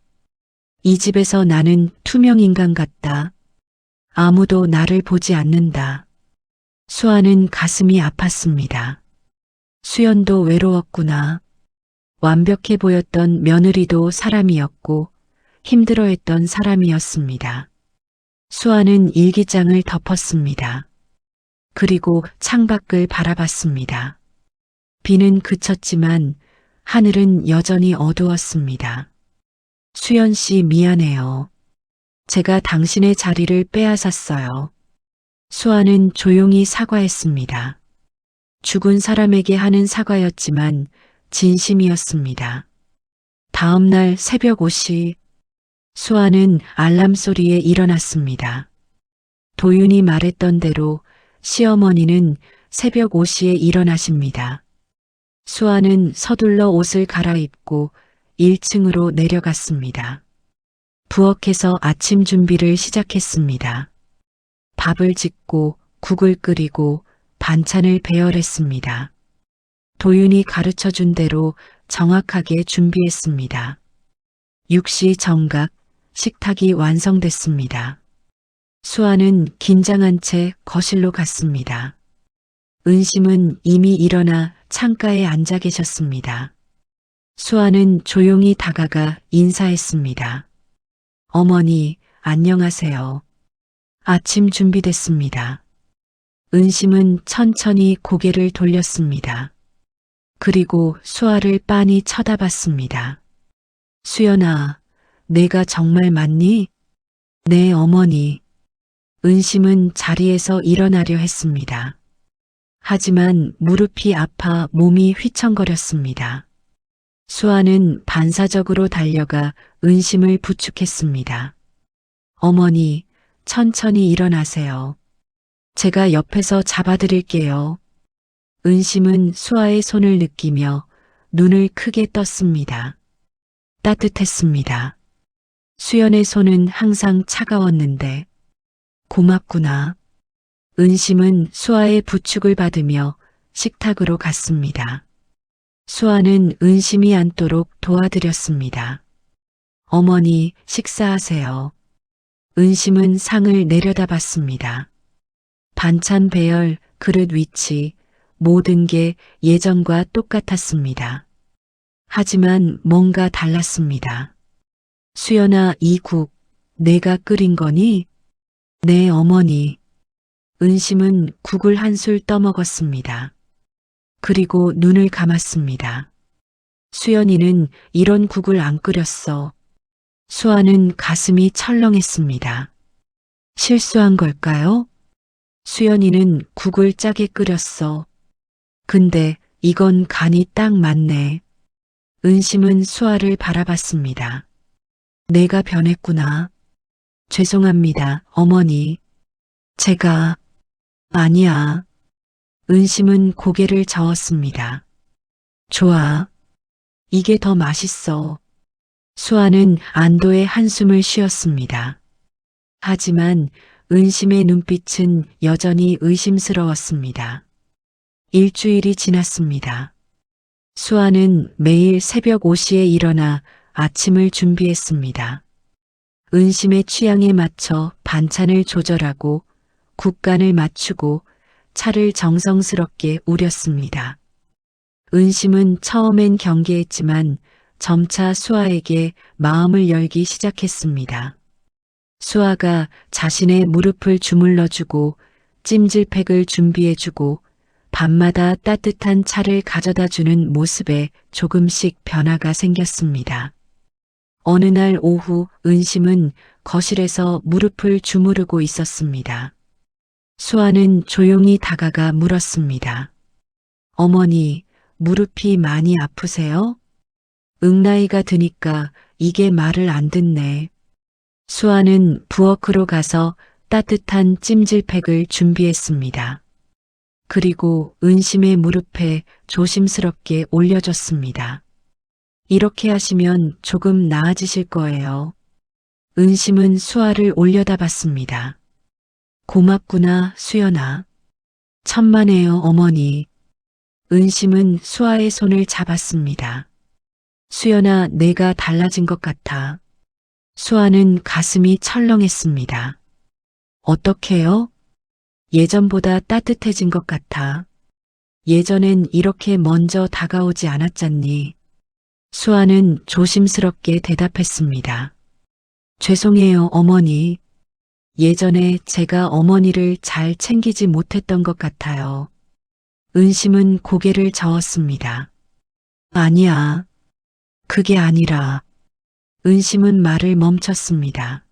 이 집에서 나는 투명인간 같다. 아무도 나를 보지 않는다. 수아는 가슴이 아팠습니다. 수연도 외로웠구나. 완벽해 보였던 며느리도 사람이었고 힘들어했던 사람이었습니다. 수아는 일기장을 덮었습니다. 그리고 창밖을 바라봤습니다. 비는 그쳤지만 하늘은 여전히 어두웠습니다. 수연 씨 미안해요. 제가 당신의 자리를 빼앗았어요. 수아는 조용히 사과했습니다. 죽은 사람에게 하는 사과였지만 진심이었습니다. 다음 날 새벽 5시 수아는 알람 소리에 일어났습니다. 도윤이 말했던 대로 시어머니는 새벽 5시에 일어나십니다. 수아는 서둘러 옷을 갈아입고 1층으로 내려갔습니다. 부엌에서 아침 준비를 시작했습니다. 밥을 짓고 국을 끓이고 반찬을 배열했습니다. 도윤이 가르쳐준 대로 정확하게 준비했습니다. 육시 정각, 식탁이 완성됐습니다. 수아는 긴장한 채 거실로 갔습니다. 은심은 이미 일어나 창가에 앉아 계셨습니다. 수아는 조용히 다가가 인사했습니다. 어머니, 안녕하세요. 아침 준비됐습니다. 은심은 천천히 고개를 돌렸습니다. 그리고 수아를 빤히 쳐다봤습니다. 수연아, 내가 정말 맞니? 네, 어머니. 은심은 자리에서 일어나려 했습니다. 하지만 무릎이 아파 몸이 휘청거렸습니다. 수아는 반사적으로 달려가 은심을 부축했습니다. 어머니, 천천히 일어나세요. 제가 옆에서 잡아드릴게요. 은심은 수아의 손을 느끼며 눈을 크게 떴습니다. 따뜻했습니다. 수연의 손은 항상 차가웠는데 고맙구나. 은심은 수아의 부축을 받으며 식탁으로 갔습니다. 수아는 은심이 앉도록 도와드렸습니다. 어머니, 식사하세요. 은심은 상을 내려다봤습니다. 반찬 배열, 그릇 위치, 모든 게 예전과 똑같았습니다. 하지만 뭔가 달랐습니다. 수연아, 이 국, 내가 끓인 거니? 네, 어머니. 은심은 국을 한술 떠먹었습니다. 그리고 눈을 감았습니다. 수연이는 이런 국을 안 끓였어. 수아는 가슴이 철렁했습니다. 실수한 걸까요? 수연이는 국을 짜게 끓였어. 근데 이건 간이 딱 맞네. 은심은 수아를 바라봤습니다. 내가 변했구나. 죄송합니다, 어머니. 제가... 아니야. 은심은 고개를 저었습니다. 좋아. 이게 더 맛있어. 수아는 안도의 한숨을 쉬었습니다. 하지만 은심의 눈빛은 여전히 의심스러웠습니다. 일주일이 지났습니다. 수아는 매일 새벽 5시에 일어나 아침을 준비했습니다. 은심의 취향에 맞춰 반찬을 조절하고 국간을 맞추고 차를 정성스럽게 우렸습니다. 은심은 처음엔 경계했지만 점차 수아에게 마음을 열기 시작했습니다. 수아가 자신의 무릎을 주물러주고 찜질팩을 준비해주고 밤마다 따뜻한 차를 가져다 주는 모습에 조금씩 변화가 생겼습니다. 어느 날 오후 은심은 거실에서 무릎을 주무르고 있었습니다. 수아는 조용히 다가가 물었습니다. 어머니, 무릎이 많이 아프세요? 나이가 드니까 이게 말을 안 듣네. 수아는 부엌으로 가서 따뜻한 찜질팩을 준비했습니다. 그리고 은심의 무릎에 조심스럽게 올려줬습니다. 이렇게 하시면 조금 나아지실 거예요. 은심은 수아를 올려다 봤습니다. 고맙구나, 수연아. 천만에요, 어머니. 은심은 수아의 손을 잡았습니다. 수연아, 내가 달라진 것 같아. 수아는 가슴이 철렁했습니다. 어떻게요? 예전보다 따뜻해진 것 같아. 예전엔 이렇게 먼저 다가오지 않았잖니. 수아는 조심스럽게 대답했습니다. 죄송해요, 어머니. 예전에 제가 어머니를 잘 챙기지 못했던 것 같아요. 은심은 고개를 저었습니다. 아니야. 그게 아니라. 은심은 말을 멈췄습니다.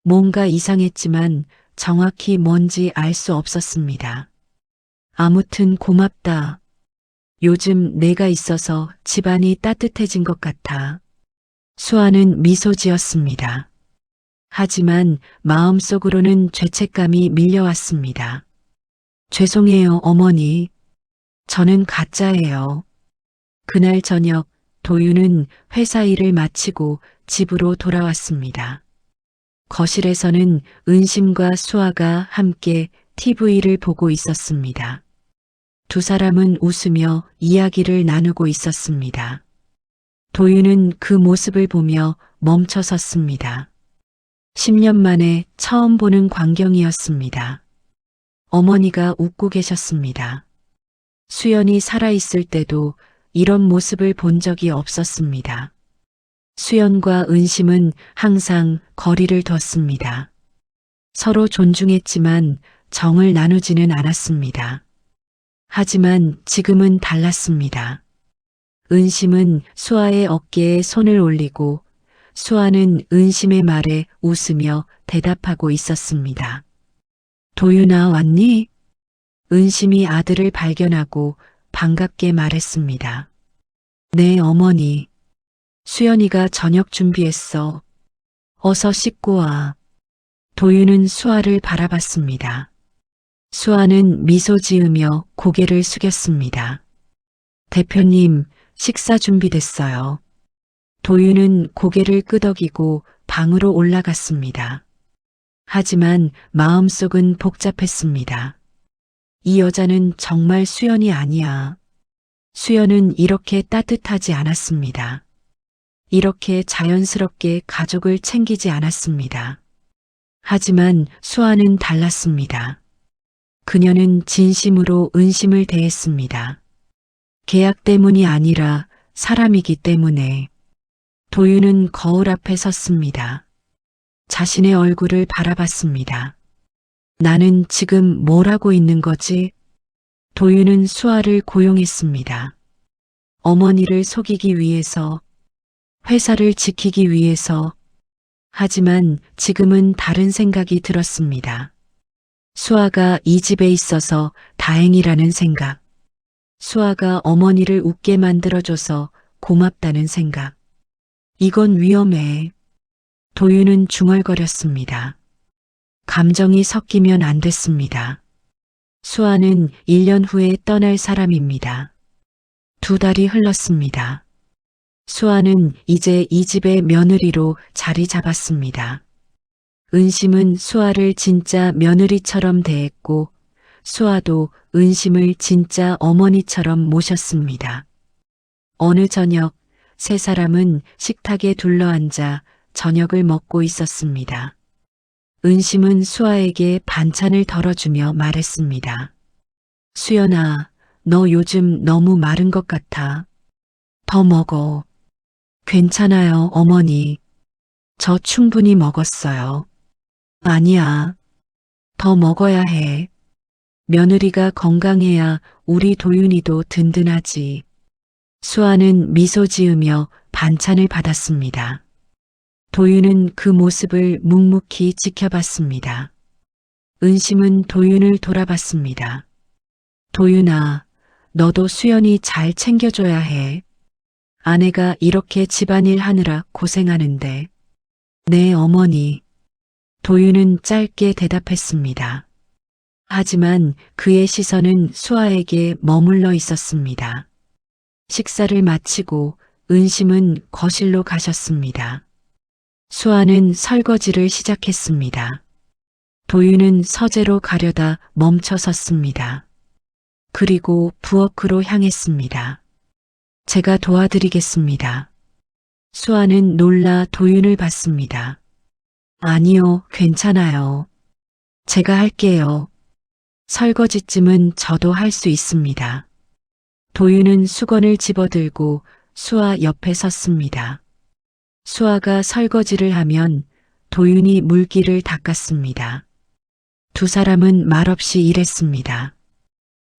뭔가 이상했지만 정확히 뭔지 알 수 없었습니다. 아무튼 고맙다. 요즘 내가 있어서 집안이 따뜻해진 것 같아. 수아는 미소 지었습니다. 하지만 마음속으로는 죄책감이 밀려왔습니다. 죄송해요, 어머니. 저는 가짜예요. 그날 저녁 도윤은 회사 일을 마치고 집으로 돌아왔습니다. 거실에서는 은심과 수아가 함께 TV를 보고 있었습니다. 두 사람은 웃으며 이야기를 나누고 있었습니다. 도윤은 그 모습을 보며 멈춰 섰습니다. 10년 만에 처음 보는 광경이었습니다. 어머니가 웃고 계셨습니다. 수연이 살아있을 때도 이런 모습을 본 적이 없었습니다. 수연과 은심은 항상 거리를 뒀습니다. 서로 존중했지만 정을 나누지는 않았습니다. 하지만 지금은 달랐습니다. 은심은 수아의 어깨에 손을 올리고 수아는 은심의 말에 웃으며 대답하고 있었습니다. 도윤아, 왔니? 은심이 아들을 발견하고 반갑게 말했습니다. 네, 어머니. 수연이가 저녁 준비했어. 어서 씻고 와. 도윤은 수아를 바라봤습니다. 수아는 미소 지으며 고개를 숙였습니다. 대표님, 식사 준비됐어요. 도윤은 고개를 끄덕이고 방으로 올라갔습니다. 하지만 마음속은 복잡했습니다. 이 여자는 정말 수연이 아니야. 수연은 이렇게 따뜻하지 않았습니다. 이렇게 자연스럽게 가족을 챙기지 않았습니다. 하지만 수아는 달랐습니다. 그녀는 진심으로 은심을 대했습니다. 계약 때문이 아니라 사람이기 때문에. 도윤은 거울 앞에 섰습니다. 자신의 얼굴을 바라봤습니다. 나는 지금 뭘 하고 있는 거지? 도윤은 수아를 고용했습니다. 어머니를 속이기 위해서, 회사를 지키기 위해서. 하지만 지금은 다른 생각이 들었습니다. 수아가 이 집에 있어서 다행이라는 생각. 수아가 어머니를 웃게 만들어줘서 고맙다는 생각. 이건 위험해. 도윤은 중얼거렸습니다. 감정이 섞이면 안 됐습니다. 수아는 1년 후에 떠날 사람입니다. 2달이 흘렀습니다. 수아는 이제 이 집의 며느리로 자리 잡았습니다. 은심은 수아를 진짜 며느리처럼 대했고 수아도 은심을 진짜 어머니처럼 모셨습니다. 어느 저녁 세 사람은 식탁에 둘러앉아 저녁을 먹고 있었습니다. 은심은 수아에게 반찬을 덜어주며 말했습니다. 수연아, 너 요즘 너무 마른 것 같아. 더 먹어. 괜찮아요, 어머니. 저 충분히 먹었어요. 아니야. 더 먹어야 해. 며느리가 건강해야 우리 도윤이도 든든하지. 수아는 미소 지으며 반찬을 받았습니다. 도윤은 그 모습을 묵묵히 지켜봤습니다. 은심은 도윤을 돌아봤습니다. 도윤아, 너도 수연이 잘 챙겨줘야 해. 아내가 이렇게 집안일 하느라 고생하는데. 네, 어머니. 도윤은 짧게 대답했습니다. 하지만 그의 시선은 수아에게 머물러 있었습니다. 식사를 마치고 은심은 거실로 가셨습니다. 수아는 설거지를 시작했습니다. 도윤은 서재로 가려다 멈춰 섰습니다. 그리고 부엌으로 향했습니다. 제가 도와드리겠습니다. 수아는 놀라 도윤을 봤습니다. 아니요, 괜찮아요. 제가 할게요. 설거지쯤은 저도 할 수 있습니다. 도윤은 수건을 집어들고 수아 옆에 섰습니다. 수아가 설거지를 하면 도윤이 물기를 닦았습니다. 두 사람은 말없이 일했습니다.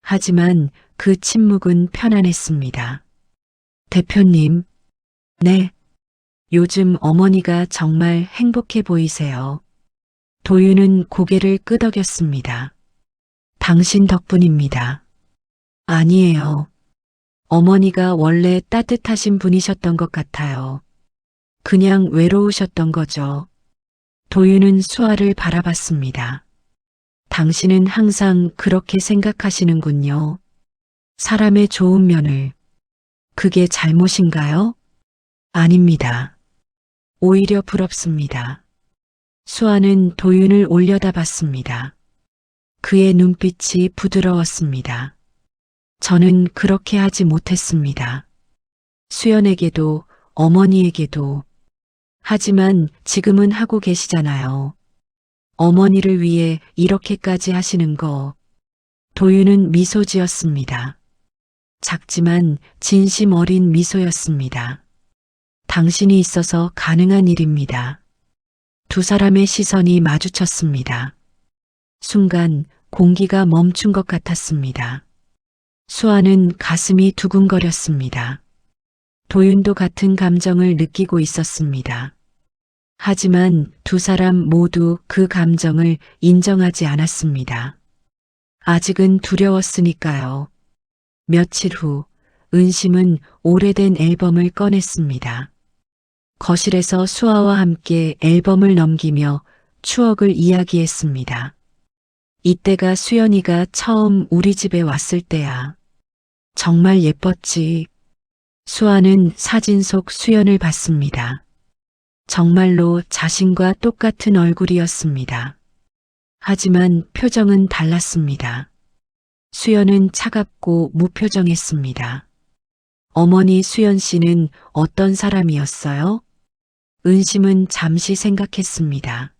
하지만 그 침묵은 편안했습니다. 대표님, 네. 요즘 어머니가 정말 행복해 보이세요. 도윤은 고개를 끄덕였습니다. 당신 덕분입니다. 아니에요. 어머니가 원래 따뜻하신 분이셨던 것 같아요. 그냥 외로우셨던 거죠. 도윤은 수아를 바라봤습니다. 당신은 항상 그렇게 생각하시는군요. 사람의 좋은 면을. 그게 잘못인가요? 아닙니다. 오히려 부럽습니다. 수아는 도윤을 올려다봤습니다. 그의 눈빛이 부드러웠습니다. 저는 그렇게 하지 못했습니다. 수연에게도 어머니에게도. 하지만 지금은 하고 계시잖아요. 어머니를 위해 이렇게까지 하시는 거. 도윤은 미소 지었습니다. 작지만 진심 어린 미소였습니다. 당신이 있어서 가능한 일입니다. 두 사람의 시선이 마주쳤습니다. 순간 공기가 멈춘 것 같았습니다. 수아는 가슴이 두근거렸습니다. 도윤도 같은 감정을 느끼고 있었습니다. 하지만 두 사람 모두 그 감정을 인정하지 않았습니다. 아직은 두려웠으니까요. 며칠 후 은심은 오래된 앨범을 꺼냈습니다. 거실에서 수아와 함께 앨범을 넘기며 추억을 이야기했습니다. 이때가 수연이가 처음 우리 집에 왔을 때야. 정말 예뻤지. 수아는 사진 속 수연을 봤습니다. 정말로 자신과 똑같은 얼굴이었습니다. 하지만 표정은 달랐습니다. 수연은 차갑고 무표정했습니다. 어머니 수연 씨는 어떤 사람이었어요? 은심은 잠시 생각했습니다.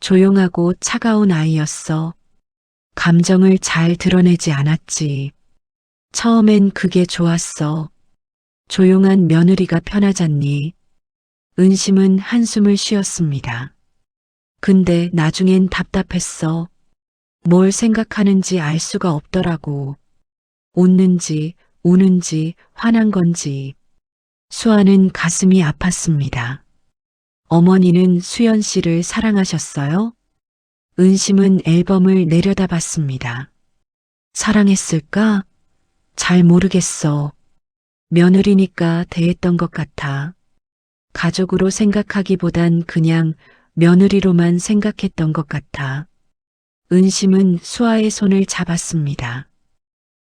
조용하고 차가운 아이였어. 감정을 잘 드러내지 않았지. 처음엔 그게 좋았어. 조용한 며느리가 편하잖니. 은심은 한숨을 쉬었습니다. 근데 나중엔 답답했어. 뭘 생각하는지 알 수가 없더라고. 웃는지, 우는지, 화난 건지. 수아는 가슴이 아팠습니다. 어머니는 수연 씨를 사랑하셨어요? 은심은 앨범을 내려다봤습니다. 사랑했을까? 잘 모르겠어. 며느리니까 대했던 것 같아. 가족으로 생각하기보단 그냥 며느리로만 생각했던 것 같아. 은심은 수아의 손을 잡았습니다.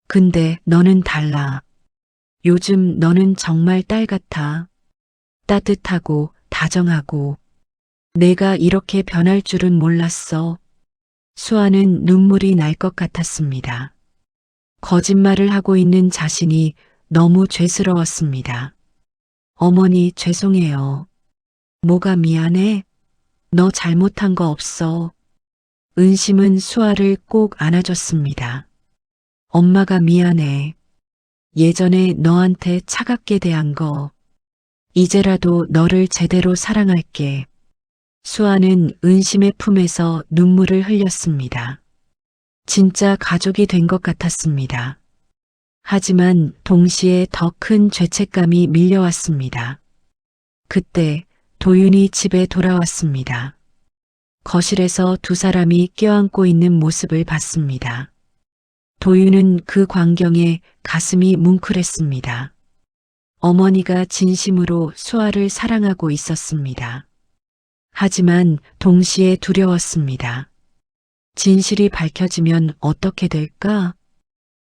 근데 너는 달라. 요즘 너는 정말 딸 같아. 따뜻하고 다정하고. 내가 이렇게 변할 줄은 몰랐어. 수아는 눈물이 날 것 같았습니다. 거짓말을 하고 있는 자신이 너무 죄스러웠습니다. 어머니 죄송해요. 뭐가 미안해? 너 잘못한 거 없어. 은심은 수아를 꼭 안아줬습니다. 엄마가 미안해. 예전에 너한테 차갑게 대한 거. 이제라도 너를 제대로 사랑할게. 수아는 은심의 품에서 눈물을 흘렸습니다. 진짜 가족이 된 것 같았습니다. 하지만 동시에 더 큰 죄책감이 밀려왔습니다. 그때 도윤이 집에 돌아왔습니다. 거실에서 두 사람이 껴안고 있는 모습을 봤습니다. 도윤은 그 광경에 가슴이 뭉클했습니다. 어머니가 진심으로 수아를 사랑하고 있었습니다. 하지만 동시에 두려웠습니다. 진실이 밝혀지면 어떻게 될까?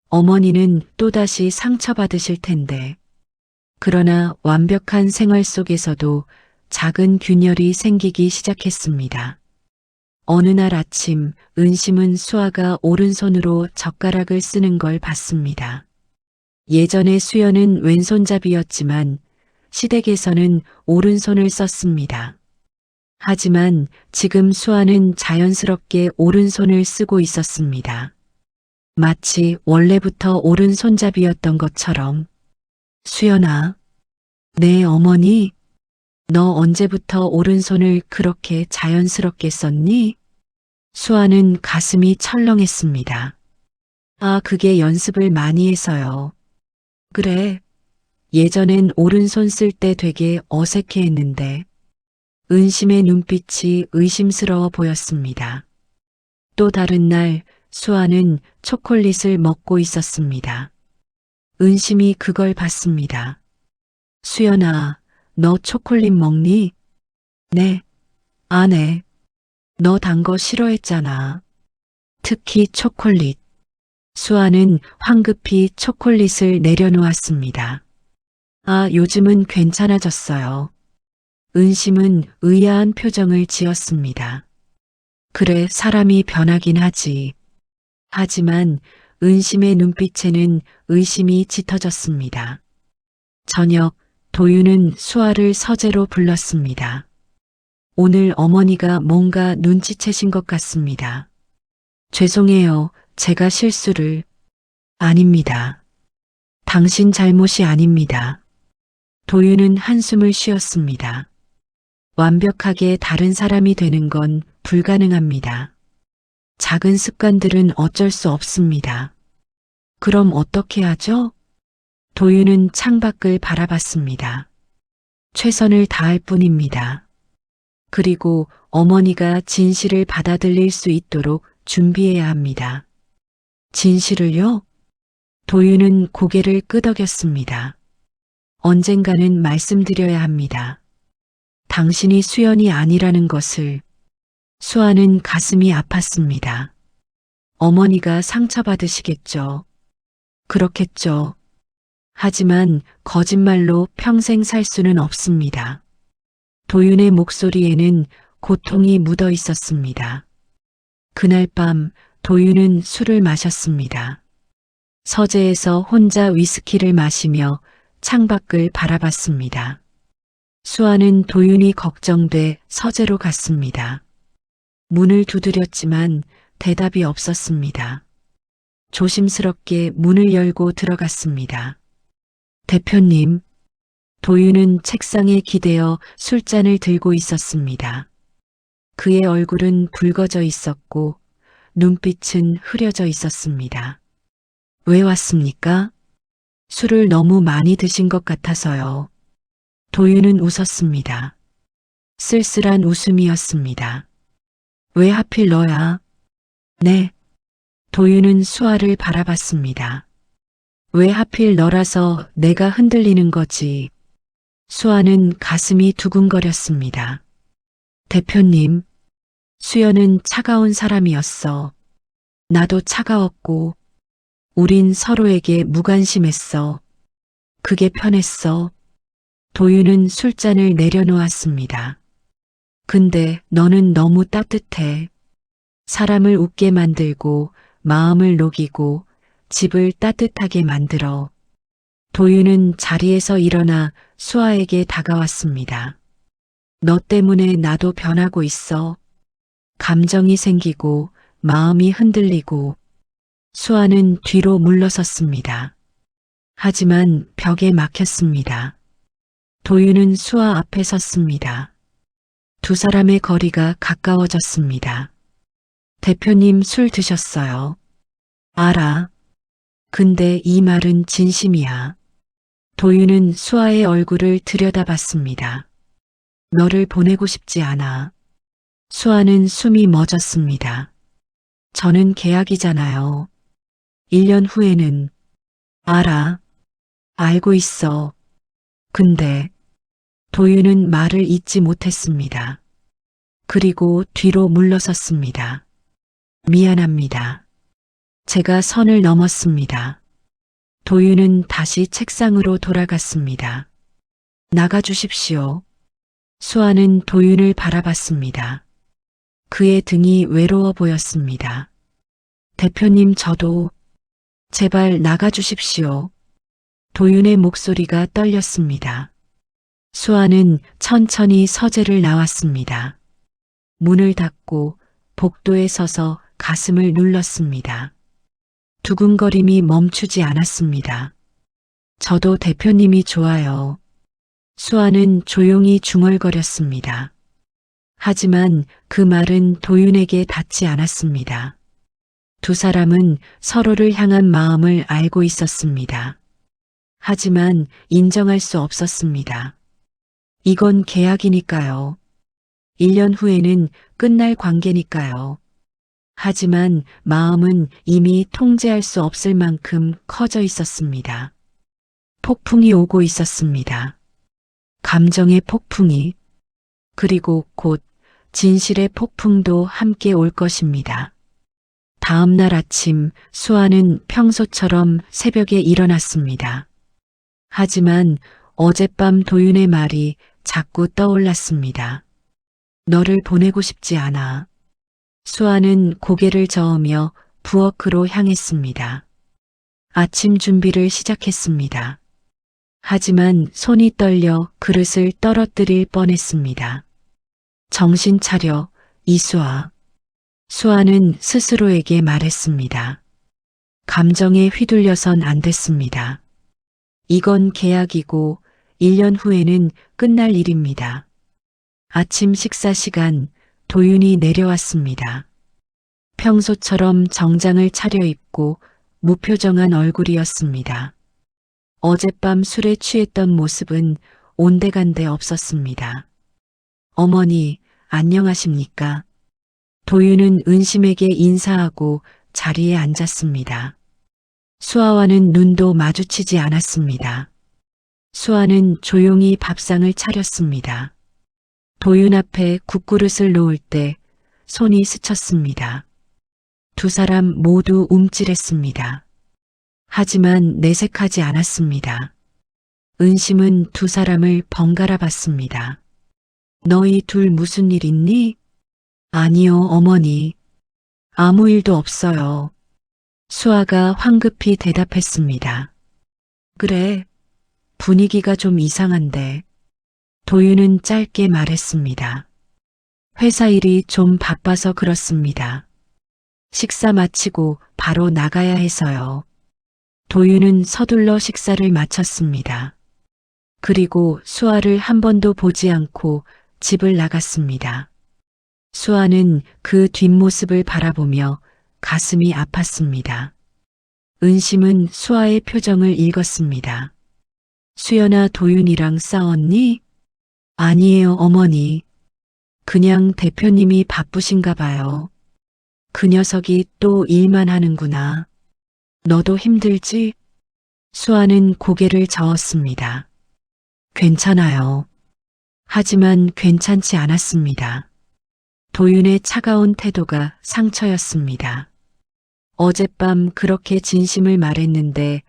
어머니는 또다시 상처받으실 텐데. 그러나 완벽한 생활 속에서도 작은 균열이 생기기 시작했습니다. 어느 날 아침 은심은 수아가 오른손으로 젓가락을 쓰는 걸 봤습니다. 예전에 수연은 왼손잡이였지만 시댁에서는 오른손을 썼습니다. 하지만 지금 수아는 자연스럽게 오른손을 쓰고 있었습니다. 마치 원래부터 오른손잡이였던 것처럼. 수연아, 내 어머니, 너 언제부터 오른손을 그렇게 자연스럽게 썼니? 수아는 가슴이 철렁했습니다. 아, 그게 연습을 많이 해서요. 그래, 예전엔 오른손 쓸 때 되게 어색해 했는데. 은심의 눈빛이 의심스러워 보였습니다. 또 다른 날 수아는 초콜릿을 먹고 있었습니다. 은심이 그걸 봤습니다. 수연아, 너 초콜릿 먹니? 네. 안 해. 너 단 거 싫어했잖아. 특히 초콜릿. 수아는 황급히 초콜릿을 내려놓았습니다. 아, 요즘은 괜찮아졌어요. 은심은 의아한 표정을 지었습니다. 그래, 사람이 변하긴 하지. 하지만 은심의 눈빛에는 의심이 짙어졌습니다. 저녁, 도윤은 수아를 서재로 불렀습니다. 오늘 어머니가 뭔가 눈치채신 것 같습니다. 죄송해요. 제가 실수를. 아닙니다. 당신 잘못이 아닙니다. 도윤은 한숨을 쉬었습니다. 완벽하게 다른 사람이 되는 건 불가능합니다. 작은 습관들은 어쩔 수 없습니다. 그럼 어떻게 하죠? 도윤은 창밖을 바라봤습니다. 최선을 다할 뿐입니다. 그리고 어머니가 진실을 받아들일 수 있도록 준비해야 합니다. 진실을요? 도윤은 고개를 끄덕였습니다. 언젠가는 말씀드려야 합니다. 당신이 수연이 아니라는 것을. 수아는 가슴이 아팠습니다. 어머니가 상처받으시겠죠. 그렇겠죠. 하지만 거짓말로 평생 살 수는 없습니다. 도윤의 목소리에는 고통이 묻어 있었습니다. 그날 밤 도윤은 술을 마셨습니다. 서재에서 혼자 위스키를 마시며 창밖을 바라봤습니다. 수아는 도윤이 걱정돼 서재로 갔습니다. 문을 두드렸지만 대답이 없었습니다. 조심스럽게 문을 열고 들어갔습니다. 대표님, 도윤은 책상에 기대어 술잔을 들고 있었습니다. 그의 얼굴은 붉어져 있었고 눈빛은 흐려져 있었습니다. 왜 왔습니까? 술을 너무 많이 드신 것 같아서요. 도윤은 웃었습니다. 쓸쓸한 웃음이었습니다. 왜 하필 너야? 네. 도윤은 수아를 바라봤습니다. 왜 하필 너라서 내가 흔들리는 거지? 수아는 가슴이 두근거렸습니다. 대표님, 수연은 차가운 사람이었어. 나도 차가웠고, 우린 서로에게 무관심했어. 그게 편했어. 도윤은 술잔을 내려놓았습니다. 근데 너는 너무 따뜻해. 사람을 웃게 만들고 마음을 녹이고 집을 따뜻하게 만들어. 도윤은 자리에서 일어나 수아에게 다가왔습니다. 너 때문에 나도 변하고 있어. 감정이 생기고 마음이 흔들리고 수아는 뒤로 물러섰습니다. 하지만 벽에 막혔습니다. 도윤은 수아 앞에 섰습니다. 두 사람의 거리가 가까워졌습니다. 대표님 술 드셨어요. 알아. 근데 이 말은 진심이야. 도윤은 수아의 얼굴을 들여다봤습니다. 너를 보내고 싶지 않아. 수아는 숨이 멎었습니다. 저는 계약이잖아요. 1년 후에는. 알아. 알고 있어. 근데 도윤은 말을 잇지 못했습니다. 그리고 뒤로 물러섰습니다. 미안합니다. 제가 선을 넘었습니다. 도윤은 다시 책상으로 돌아갔습니다. 나가주십시오. 수아는 도윤을 바라봤습니다. 그의 등이 외로워 보였습니다. 대표님 저도 제발 나가주십시오. 도윤의 목소리가 떨렸습니다. 수아는 천천히 서재를 나왔습니다. 문을 닫고 복도에 서서 가슴을 눌렀습니다. 두근거림이 멈추지 않았습니다. 저도 대표님이 좋아요. 수아는 조용히 중얼거렸습니다. 하지만 그 말은 도윤에게 닿지 않았습니다. 두 사람은 서로를 향한 마음을 알고 있었습니다. 하지만 인정할 수 없었습니다. 이건 계약이니까요. 1년 후에는 끝날 관계니까요. 하지만 마음은 이미 통제할 수 없을 만큼 커져 있었습니다. 폭풍이 오고 있었습니다. 감정의 폭풍이, 그리고 곧 진실의 폭풍도 함께 올 것입니다. 다음 날 아침 수아는 평소처럼 새벽에 일어났습니다. 하지만 어젯밤 도윤의 말이 자꾸 떠올랐습니다. 너를 보내고 싶지 않아. 수아는 고개를 저으며 부엌으로 향했습니다. 아침 준비를 시작했습니다. 하지만 손이 떨려 그릇을 떨어뜨릴 뻔했습니다. 정신 차려, 이수아. 수아는 스스로에게 말했습니다. 감정에 휘둘려선 안 됐습니다. 이건 계약이고 1년 후에는 끝날 일입니다. 아침 식사 시간 도윤이 내려왔습니다. 평소처럼 정장을 차려입고 무표정한 얼굴이었습니다. 어젯밤 술에 취했던 모습은 온데간데 없었습니다. 어머니, 안녕하십니까? 도윤은 은심에게 인사하고 자리에 앉았습니다. 수아와는 눈도 마주치지 않았습니다. 수아는 조용히 밥상을 차렸습니다. 도윤 앞에 국그릇을 놓을 때 손이 스쳤습니다. 두 사람 모두 움찔했습니다. 하지만 내색하지 않았습니다. 은심은 두 사람을 번갈아 봤습니다. 너희 둘 무슨 일 있니? 아니요, 어머니. 아무 일도 없어요. 수아가 황급히 대답했습니다. 그래, 분위기가 좀 이상한데. 도윤은 짧게 말했습니다. 회사 일이 좀 바빠서 그렇습니다. 식사 마치고 바로 나가야 해서요. 도윤은 서둘러 식사를 마쳤습니다. 그리고 수아를 한 번도 보지 않고 집을 나갔습니다. 수아는 그 뒷모습을 바라보며 가슴이 아팠습니다. 은심은 수아의 표정을 읽었습니다. 수연아, 도윤이랑 싸웠니? 아니에요, 어머니. 그냥 대표님이 바쁘신가 봐요. 그 녀석이 또 일만 하는구나. 너도 힘들지? 수아는 고개를 저었습니다. 괜찮아요. 하지만 괜찮지 않았습니다. 도윤의 차가운 태도가 상처였습니다. 어젯밤 그렇게 진심을 말했는데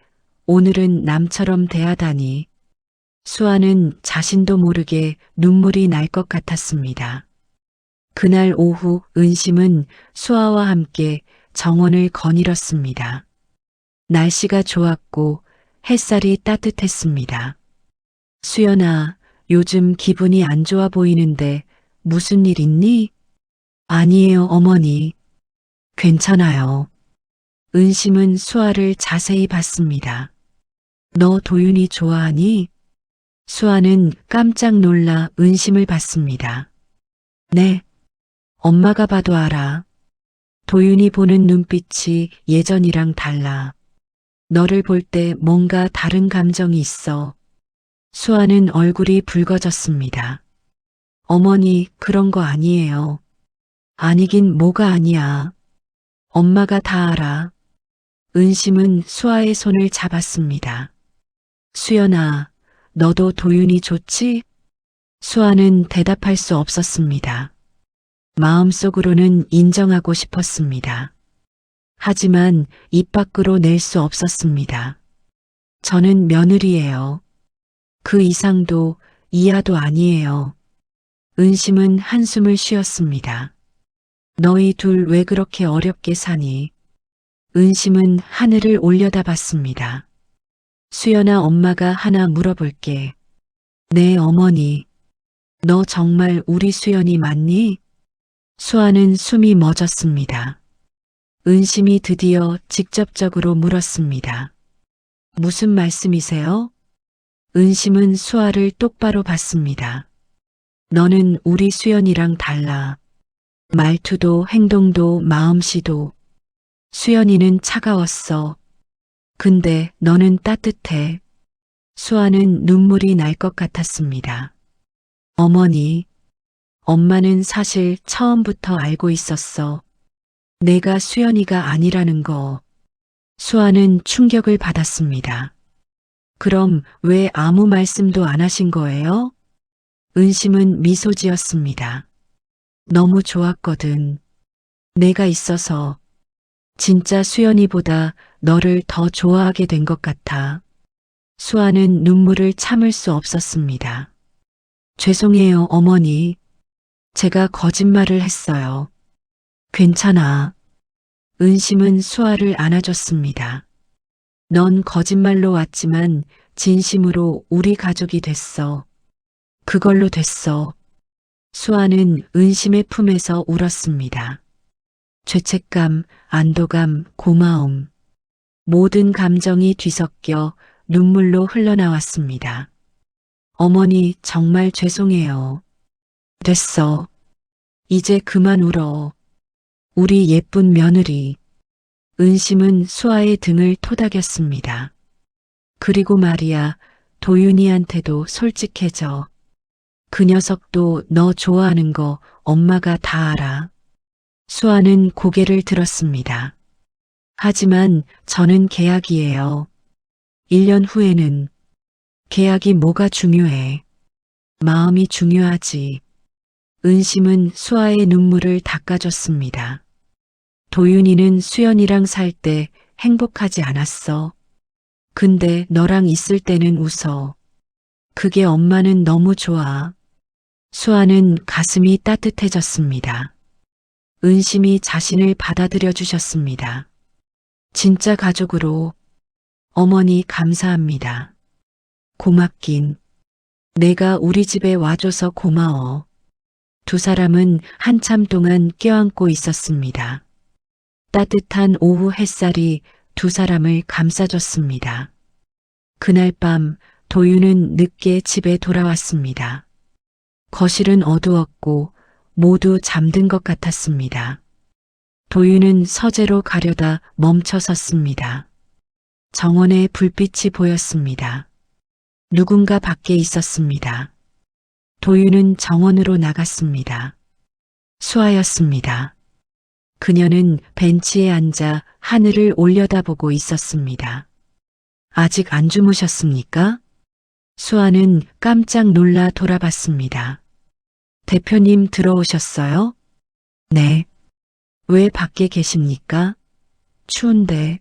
오늘은 남처럼 대하다니. 수아는 자신도 모르게 눈물이 날 것 같았습니다. 그날 오후 은심은 수아와 함께 정원을 거닐었습니다. 날씨가 좋았고 햇살이 따뜻했습니다. 수연아, 요즘 기분이 안 좋아 보이는데 무슨 일 있니? 아니에요, 어머니. 괜찮아요. 은심은 수아를 자세히 봤습니다. 너 도윤이 좋아하니? 수아는 깜짝 놀라 은심을 봤습니다. 네, 엄마가 봐도 알아. 도윤이 보는 눈빛이 예전이랑 달라. 너를 볼 때 뭔가 다른 감정이 있어. 수아는 얼굴이 붉어졌습니다. 어머니, 그런 거 아니에요. 아니긴 뭐가 아니야. 엄마가 다 알아. 은심은 수아의 손을 잡았습니다. 수연아, 너도 도윤이 좋지? 수아는 대답할 수 없었습니다. 마음속으로는 인정하고 싶었습니다. 하지만 입 밖으로 낼 수 없었습니다. 저는 며느리예요. 그 이상도 이하도 아니에요. 은심은 한숨을 쉬었습니다. 너희 둘 왜 그렇게 어렵게 사니? 은심은 하늘을 올려다봤습니다. 수연아, 엄마가 하나 물어볼게. 네, 어머니. 너 정말 우리 수연이 맞니? 수아는 숨이 멎었습니다. 은심이 드디어 직접적으로 물었습니다. 무슨 말씀이세요? 은심은 수아를 똑바로 봤습니다. 너는 우리 수연이랑 달라. 말투도 행동도 마음씨도. 수연이는 차가웠어. 근데 너는 따뜻해. 수아는 눈물이 날 것 같았습니다. 어머니, 엄마는 사실 처음부터 알고 있었어. 내가 수연이가 아니라는 거. 수아는 충격을 받았습니다. 그럼 왜 아무 말씀도 안 하신 거예요? 은심은 미소 지었습니다. 너무 좋았거든. 내가 있어서. 진짜 수연이보다 너를 더 좋아하게 된 것 같아. 수아는 눈물을 참을 수 없었습니다. 죄송해요, 어머니. 제가 거짓말을 했어요. 괜찮아. 은심은 수아를 안아줬습니다. 넌 거짓말로 왔지만 진심으로 우리 가족이 됐어. 그걸로 됐어. 수아는 은심의 품에서 울었습니다. 죄책감, 안도감, 고마움. 모든 감정이 뒤섞여 눈물로 흘러나왔습니다. 어머니, 정말 죄송해요. 됐어. 이제 그만 울어. 우리 예쁜 며느리. 은심은 수아의 등을 토닥였습니다. 그리고 말이야, 도윤이한테도 솔직해져. 그 녀석도 너 좋아하는 거 엄마가 다 알아. 수아는 고개를 들었습니다. 하지만 저는 계약이에요. 1년 후에는. 계약이 뭐가 중요해. 마음이 중요하지. 은심은 수아의 눈물을 닦아줬습니다. 도윤이는 수연이랑 살 때 행복하지 않았어. 근데 너랑 있을 때는 웃어. 그게 엄마는 너무 좋아. 수아는 가슴이 따뜻해졌습니다. 은심이 자신을 받아들여 주셨습니다. 진짜 가족으로. 어머니, 감사합니다. 고맙긴. 내가 우리 집에 와줘서 고마워. 두 사람은 한참 동안 껴안고 있었습니다. 따뜻한 오후 햇살이 두 사람을 감싸줬습니다. 그날 밤 도윤은 늦게 집에 돌아왔습니다. 거실은 어두웠고 모두 잠든 것 같았습니다. 도윤은 서재로 가려다 멈춰 섰습니다. 정원에 불빛이 보였습니다. 누군가 밖에 있었습니다. 도윤은 정원으로 나갔습니다. 수아였습니다. 그녀는 벤치에 앉아 하늘을 올려다보고 있었습니다. 아직 안 주무셨습니까? 수아는 깜짝 놀라 돌아봤습니다. 대표님 들어오셨어요? 네. 왜 밖에 계십니까? 추운데.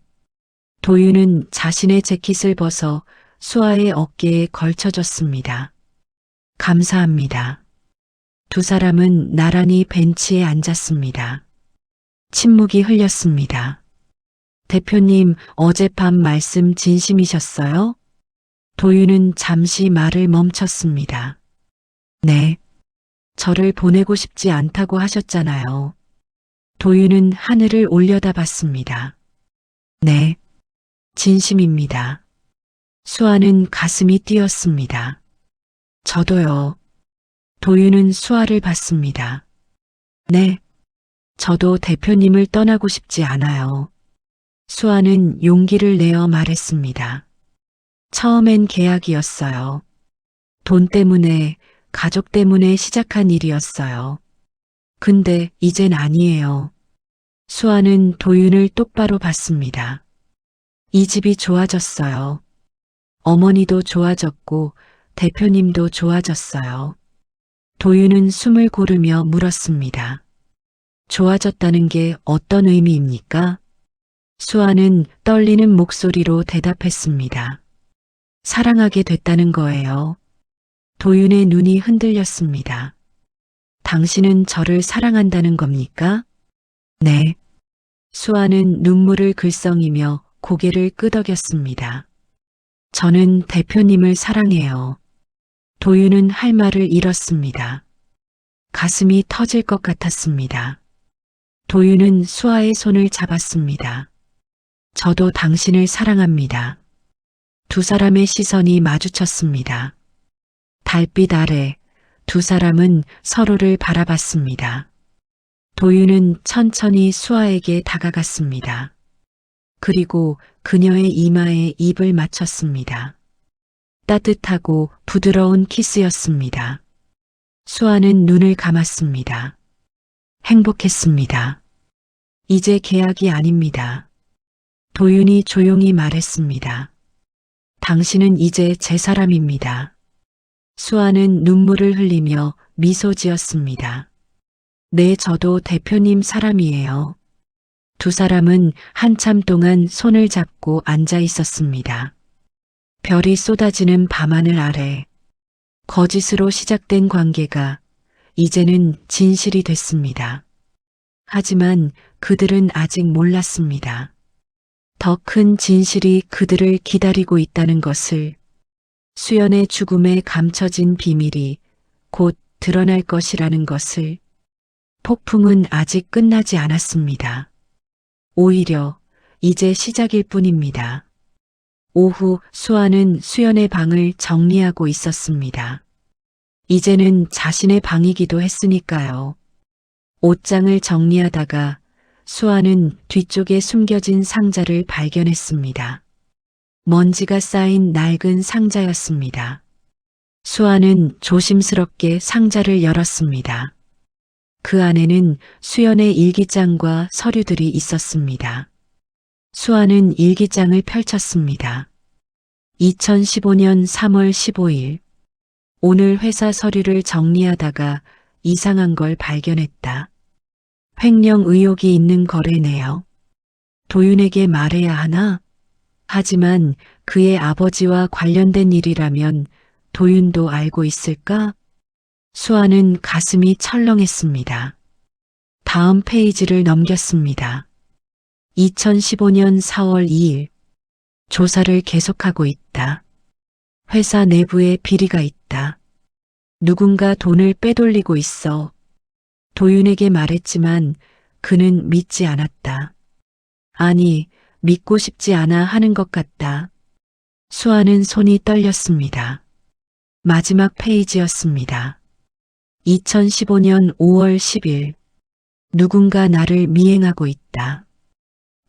도윤은 자신의 재킷을 벗어 수아의 어깨에 걸쳐줬습니다. 감사합니다. 두 사람은 나란히 벤치에 앉았습니다. 침묵이 흘렸습니다. 대표님, 어젯밤 말씀 진심이셨어요? 도윤은 잠시 말을 멈췄습니다. 네. 저를 보내고 싶지 않다고 하셨잖아요. 도윤은 하늘을 올려다봤습니다. 네, 진심입니다. 수아는 가슴이 뛰었습니다. 저도요. 도윤은 수아를 봤습니다. 네, 저도 대표님을 떠나고 싶지 않아요. 수아는 용기를 내어 말했습니다. 처음엔 계약이었어요. 돈 때문에, 가족 때문에 시작한 일이었어요. 근데 이젠 아니에요. 수아는 도윤을 똑바로 봤습니다. 이 집이 좋아졌어요. 어머니도 좋아졌고 대표님도 좋아졌어요. 도윤은 숨을 고르며 물었습니다. 좋아졌다는 게 어떤 의미입니까? 수아는 떨리는 목소리로 대답했습니다. 사랑하게 됐다는 거예요. 도윤의 눈이 흔들렸습니다. 당신은 저를 사랑한다는 겁니까? 네. 수아는 눈물을 글썽이며 고개를 끄덕였습니다. 저는 대표님을 사랑해요. 도윤은 할 말을 잃었습니다. 가슴이 터질 것 같았습니다. 도윤은 수아의 손을 잡았습니다. 저도 당신을 사랑합니다. 두 사람의 시선이 마주쳤습니다. 달빛 아래 두 사람은 서로를 바라봤습니다. 도윤은 천천히 수아에게 다가갔습니다. 그리고 그녀의 이마에 입을 맞췄습니다. 따뜻하고 부드러운 키스였습니다. 수아는 눈을 감았습니다. 행복했습니다. 이제 계약이 아닙니다. 도윤이 조용히 말했습니다. 당신은 이제 제 사람입니다. 수아는 눈물을 흘리며 미소 지었습니다. 네, 저도 대표님 사람이에요. 두 사람은 한참 동안 손을 잡고 앉아 있었습니다. 별이 쏟아지는 밤하늘 아래 거짓으로 시작된 관계가 이제는 진실이 됐습니다. 하지만 그들은 아직 몰랐습니다. 더 큰 진실이 그들을 기다리고 있다는 것을, 수연의 죽음에 감춰진 비밀이 곧 드러날 것이라는 것을. 폭풍은 아직 끝나지 않았습니다. 오히려 이제 시작일 뿐입니다. 오후 수아는 수연의 방을 정리하고 있었습니다. 이제는 자신의 방이기도 했으니까요. 옷장을 정리하다가 수아는 뒤쪽에 숨겨진 상자를 발견했습니다. 먼지가 쌓인 낡은 상자였습니다. 수아는 조심스럽게 상자를 열었습니다. 그 안에는 수연의 일기장과 서류들이 있었습니다. 수아는 일기장을 펼쳤습니다. 2015년 3월 15일. 오늘 회사 서류를 정리하다가 이상한 걸 발견했다. 횡령 의혹이 있는 거래네요. 도윤에게 말해야 하나? 하지만 그의 아버지와 관련된 일이라면 도윤도 알고 있을까? 수아는 가슴이 철렁했습니다. 다음 페이지를 넘겼습니다. 2015년 4월 2일. 조사를 계속하고 있다. 회사 내부에 비리가 있다. 누군가 돈을 빼돌리고 있어. 도윤에게 말했지만 그는 믿지 않았다. 아니, 믿고 싶지 않아 하는 것 같다. 수아는 손이 떨렸습니다. 마지막 페이지였습니다. 2015년 5월 10일. 누군가 나를 미행하고 있다.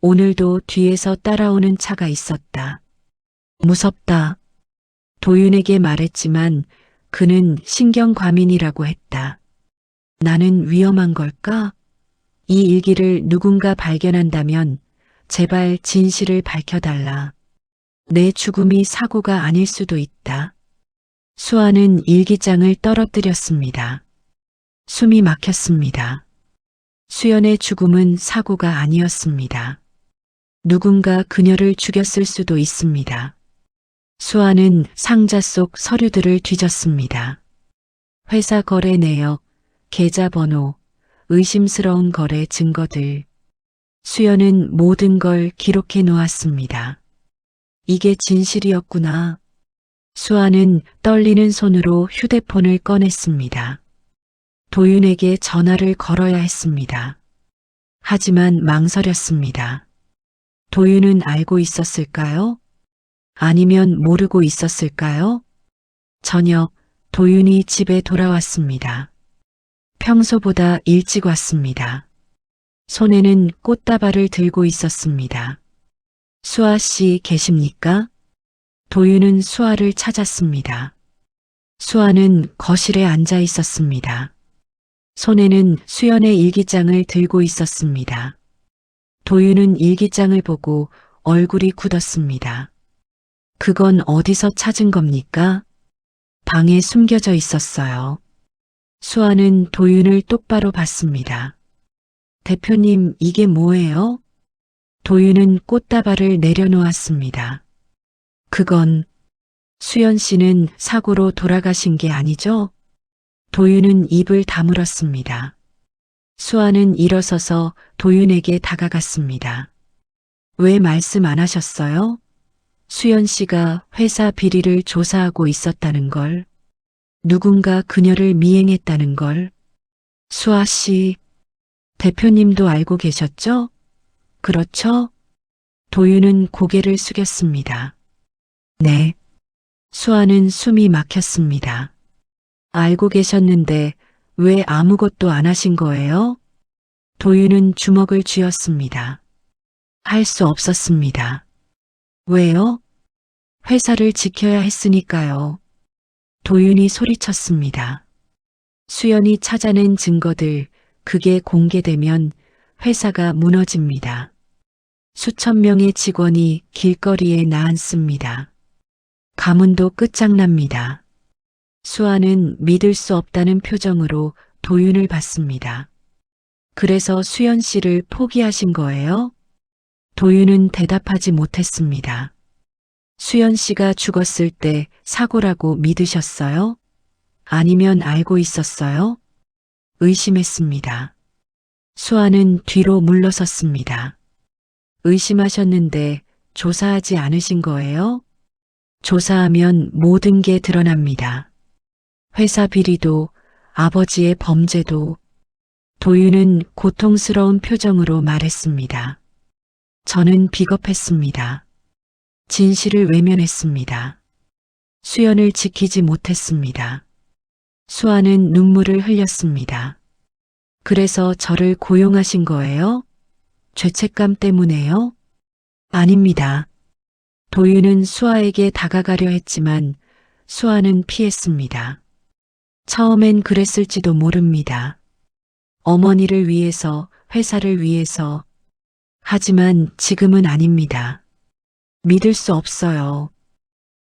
오늘도 뒤에서 따라오는 차가 있었다. 무섭다. 도윤에게 말했지만 그는 신경과민이라고 했다. 나는 위험한 걸까? 이 일기를 누군가 발견한다면 제발 진실을 밝혀달라. 내 죽음이 사고가 아닐 수도 있다. 수아는 일기장을 떨어뜨렸습니다. 숨이 막혔습니다. 수연의 죽음은 사고가 아니었습니다. 누군가 그녀를 죽였을 수도 있습니다. 수아는 상자 속 서류들을 뒤졌습니다. 회사 거래 내역, 계좌번호, 의심스러운 거래 증거들. 수연은 모든 걸 기록해 놓았습니다. 이게 진실이었구나. 수아는 떨리는 손으로 휴대폰을 꺼냈습니다. 도윤에게 전화를 걸어야 했습니다. 하지만 망설였습니다. 도윤은 알고 있었을까요? 아니면 모르고 있었을까요? 저녁, 도윤이 집에 돌아왔습니다. 평소보다 일찍 왔습니다. 손에는 꽃다발을 들고 있었습니다. 수아 씨 계십니까? 도윤은 수아를 찾았습니다. 수아는 거실에 앉아 있었습니다. 손에는 수연의 일기장을 들고 있었습니다. 도윤은 일기장을 보고 얼굴이 굳었습니다. 그건 어디서 찾은 겁니까? 방에 숨겨져 있었어요. 수아는 도윤을 똑바로 봤습니다. 대표님, 이게 뭐예요? 도윤은 꽃다발을 내려놓았습니다. 그건 수연 씨는 사고로 돌아가신 게 아니죠? 도윤은 입을 다물었습니다. 수아는 일어서서 도윤에게 다가갔습니다. 왜 말씀 안 하셨어요? 수연 씨가 회사 비리를 조사하고 있었다는 걸, 누군가 그녀를 미행했다는 걸. 수아 씨, 대표님도 알고 계셨죠? 그렇죠? 도윤은 고개를 숙였습니다. 네. 수아는 숨이 막혔습니다. 알고 계셨는데 왜 아무것도 안 하신 거예요? 도윤은 주먹을 쥐었습니다. 할 수 없었습니다. 왜요? 회사를 지켜야 했으니까요. 도윤이 소리쳤습니다. 수연이 찾아낸 증거들, 그게 공개되면 회사가 무너집니다. 수천 명의 직원이 길거리에 나앉습니다. 가문도 끝장납니다. 수아는 믿을 수 없다는 표정으로 도윤을 봤습니다. 그래서 수연 씨를 포기하신 거예요? 도윤은 대답하지 못했습니다. 수연 씨가 죽었을 때 사고라고 믿으셨어요? 아니면 알고 있었어요? 의심했습니다. 수아는 뒤로 물러섰습니다. 의심하셨는데 조사하지 않으신 거예요? 조사하면 모든 게 드러납니다. 회사 비리도, 아버지의 범죄도. 도윤은 고통스러운 표정으로 말했습니다. 저는 비겁했습니다. 진실을 외면했습니다. 수연을 지키지 못했습니다. 수아는 눈물을 흘렸습니다. 그래서 저를 고용하신 거예요? 죄책감 때문에요? 아닙니다. 도윤은 수아에게 다가가려 했지만 수아는 피했습니다. 처음엔 그랬을지도 모릅니다. 어머니를 위해서, 회사를 위해서. 하지만 지금은 아닙니다. 믿을 수 없어요.